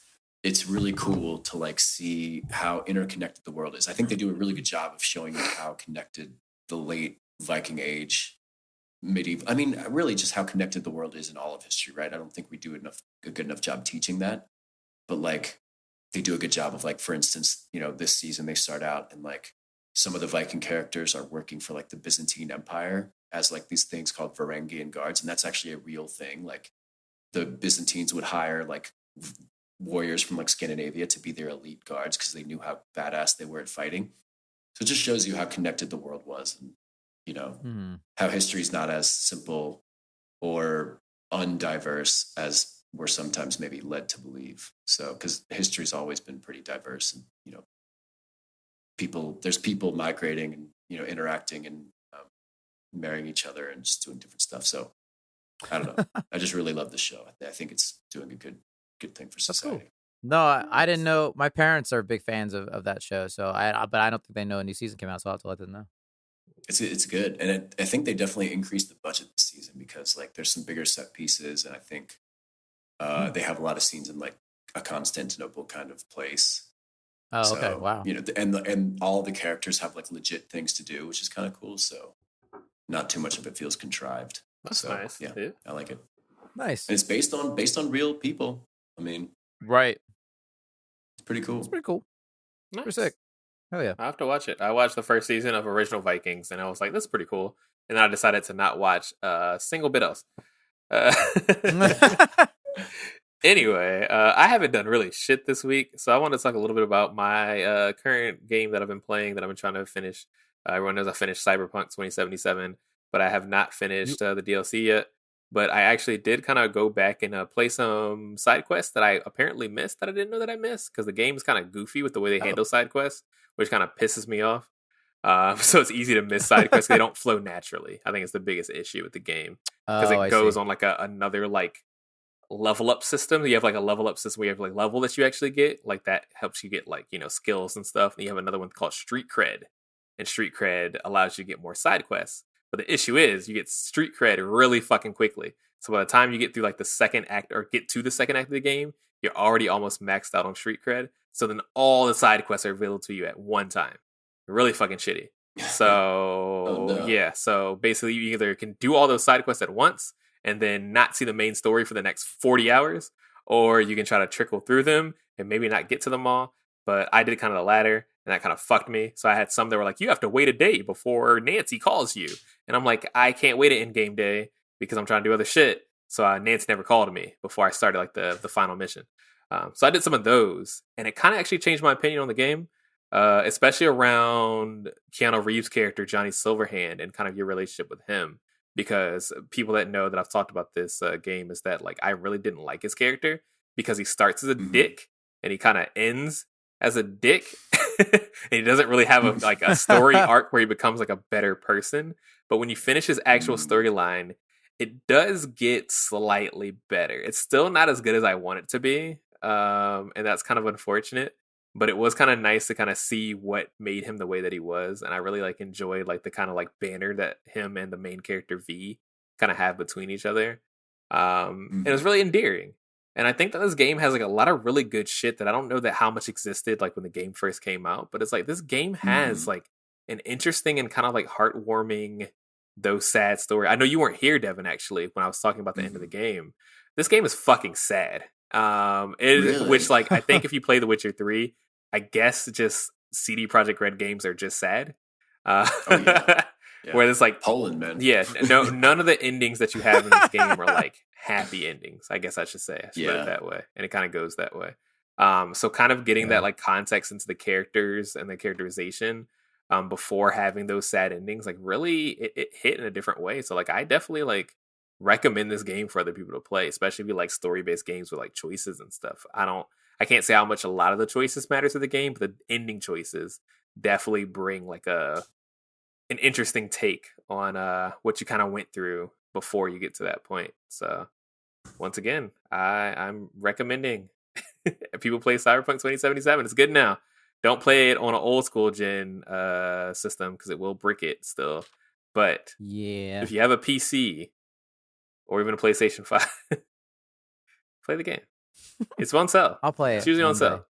it's really cool to like see how interconnected the world is. I think they do a really good job of showing you how connected the late Viking age, medieval, I mean, really just how connected the world is in all of history, right? I don't think we do a good enough job teaching that, but like they do a good job of like, for instance, you know, this season they start out and like some of the Viking characters are working for like the Byzantine Empire as like these things called Varangian guards. And that's actually a real thing. Like the Byzantines would hire like warriors from like Scandinavia to be their elite guards because they knew how badass they were at fighting. So it just shows you how connected the world was, and you know how history is not as simple or undiverse as we're sometimes maybe led to believe. So because history's always been pretty diverse, and you know, there's people migrating and you know interacting and marrying each other and just doing different stuff. So I don't know. I just really love this show. I think it's doing a good thing for society. Cool. No, I didn't know. My parents are big fans of that show, so but I don't think they know a new season came out, so I'll have to let them know. It's good, and I think they definitely increased the budget this season because like there's some bigger set pieces, and I think they have a lot of scenes in like a Constantinople kind of place. Oh, so, okay, wow. You know, and all the characters have like legit things to do, which is kind of cool. So not too much of it feels contrived. That's nice. Yeah, I like it. Nice. And it's based on real people. I mean, right. It's pretty cool. It's pretty cool. Nice. Pretty sick. Hell yeah. I have to watch it. I watched the first season of Original Vikings, and I was like, "This is pretty cool." And then I decided to not watch a single bit else. Anyway, I haven't done really shit this week, so I want to talk a little bit about my current game that I've been playing that I've been trying to finish. Everyone knows I finished Cyberpunk 2077, but I have not finished the DLC yet. But I actually did kind of go back and play some side quests that I apparently missed that I didn't know that I missed, because the game is kind of goofy with the way they handle side quests, which kind of pisses me off. So it's easy to miss side quests. They don't flow naturally. I think it's the biggest issue with the game, because it goes on like another like level up system. You have like a level up system where you have like level that you actually get, like that helps you get like, you know, skills and stuff. And you have another one called street cred, and street cred allows you to get more side quests. But the issue is you get street cred really fucking quickly. So by the time you get through like the second act or get to the second act of the game, you're already almost maxed out on street cred. So then all the side quests are available to you at one time. Really fucking shitty. So yeah, so basically you either can do all those side quests at once and then not see the main story for the next 40 hours, or you can try to trickle through them and maybe not get to them all. But I did kind of the latter, and that kind of fucked me. So I had some that were like, you have to wait a day before Nancy calls you. And I'm like, I can't wait an in-game day because I'm trying to do other shit. So Nancy never called me before I started like the final mission. So I did some of those, and it kind of actually changed my opinion on the game, especially around Keanu Reeves' character, Johnny Silverhand, and kind of your relationship with him. Because people that know that I've talked about this game is that like I really didn't like his character because he starts as a dick and he kind of ends as a dick. And he doesn't really have a story arc where he becomes like a better person. But when you finish his actual storyline, it does get slightly better. It's still not as good as I want it to be, and that's kind of unfortunate. But it was kind of nice to kind of see what made him the way that he was. And I really like enjoyed like the kind of like banner that him and the main character V kind of have between each other. And it was really endearing. And I think that this game has like a lot of really good shit that I don't know that how much existed like when the game first came out. But it's like this game has like an interesting and kind of like heartwarming, though sad story. I know you weren't here, Devin, actually, when I was talking about the end of the game. This game is fucking sad. Really? Which like I think if you play The Witcher 3, I guess just CD Projekt Red games are just sad. Yeah. Where it's like Poland, man. Yeah, none of the endings that you have in this game are like happy endings. I guess I should say. I should put it that way, and it kind of goes that way. So kind of getting that like context into the characters and the characterization before having those sad endings, like really it hit in a different way. So like I definitely like recommend this game for other people to play, especially if you like story-based games with like choices and stuff. I can't say how much a lot of the choices matter to the game, but the ending choices definitely bring like an interesting take on what you kind of went through before you get to that point. So once again, I'm recommending people play Cyberpunk 2077. It's good now. Don't play it on an old school gen system because it will brick it still. But if you have a PC or even a PlayStation 5, play the game. It's on sale. I'll play it. It's usually on sale.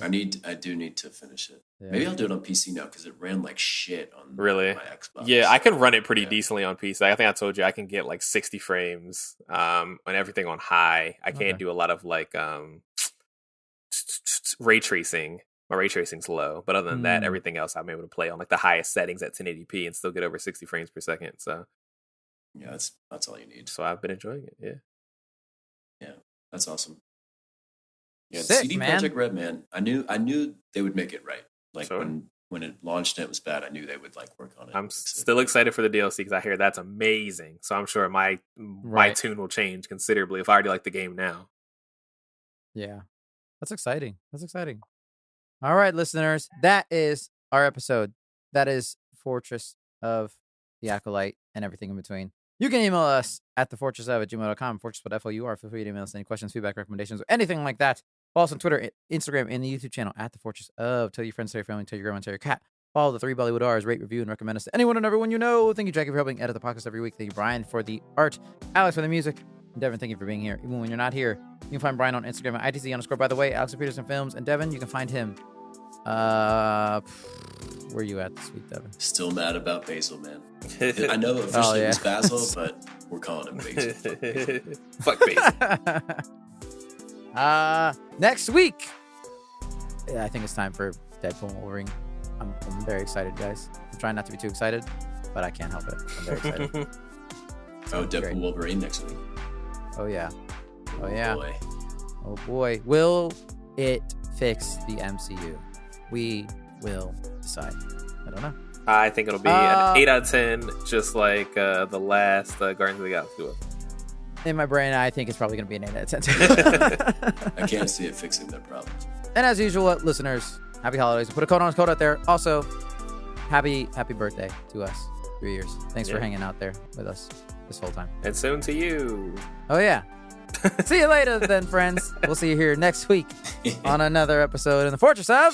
I do need to finish it. Yeah. Maybe I'll do it on PC now because it ran like shit on my Xbox. Yeah, I can run it pretty decently on PC. I think I told you I can get like 60 frames on everything on high. I can't do a lot of like ray tracing. My ray tracing's low, but other than that, everything else I'm able to play on like the highest settings at 1080p and still get over 60 frames per second. So yeah, that's all you need. So I've been enjoying it. Yeah, that's awesome. Yeah, sick, CD Projekt Red, man. I knew they would make it right. Like when it launched and it was bad, I knew they would like work on it. I'm still excited for the DLC because I hear that's amazing. So I'm sure my tune will change considerably if I already like the game now. Yeah, that's exciting. All right, listeners, that is our episode. That is Fourtress of the Acolyte and everything in between. You can email us at thefortressof@gmail.com, fortress.four. Feel free to email us any questions, feedback, recommendations, or anything like that. Follow us on Twitter, Instagram, and the YouTube channel at The Fourtress of. Tell your friends, tell your family, tell your grandma, tell your cat. Follow the 3 Bollywood R's, rate, review, and recommend us to anyone and everyone you know. Thank you, Jackie, for helping edit the podcast every week. Thank you, Brian, for the art, Alex for the music, and Devin, thank you for being here. Even when you're not here, you can find Brian on Instagram at ITZ_. By the way, Alex Peterson Films, and Devin, you can find him. Where are you at this week, Devin? Still mad about Basil, man. I know officially it was Basil, but we're calling him Basil. Fuck Basil. Next week, I think it's time for Deadpool and Wolverine. I'm very excited, guys. I'm trying not to be too excited, but I can't help it. I'm very excited. Deadpool and Wolverine next week. Oh yeah. Boy. Oh boy. Will it fix the MCU? We will decide. I don't know. I think it'll be an 8 out of 10, just like the last Guardians of the Galaxy was. In my brain, I think it's probably going to be an 8 out of 10. I can't see it fixing their problems. And as usual, listeners, happy holidays. Put a code on his code out there. Also, happy birthday to us. 3 years. Thanks for hanging out there with us this whole time. And soon to you. Oh, yeah. See you later then, friends. We'll see you here next week on another episode in the Fortress of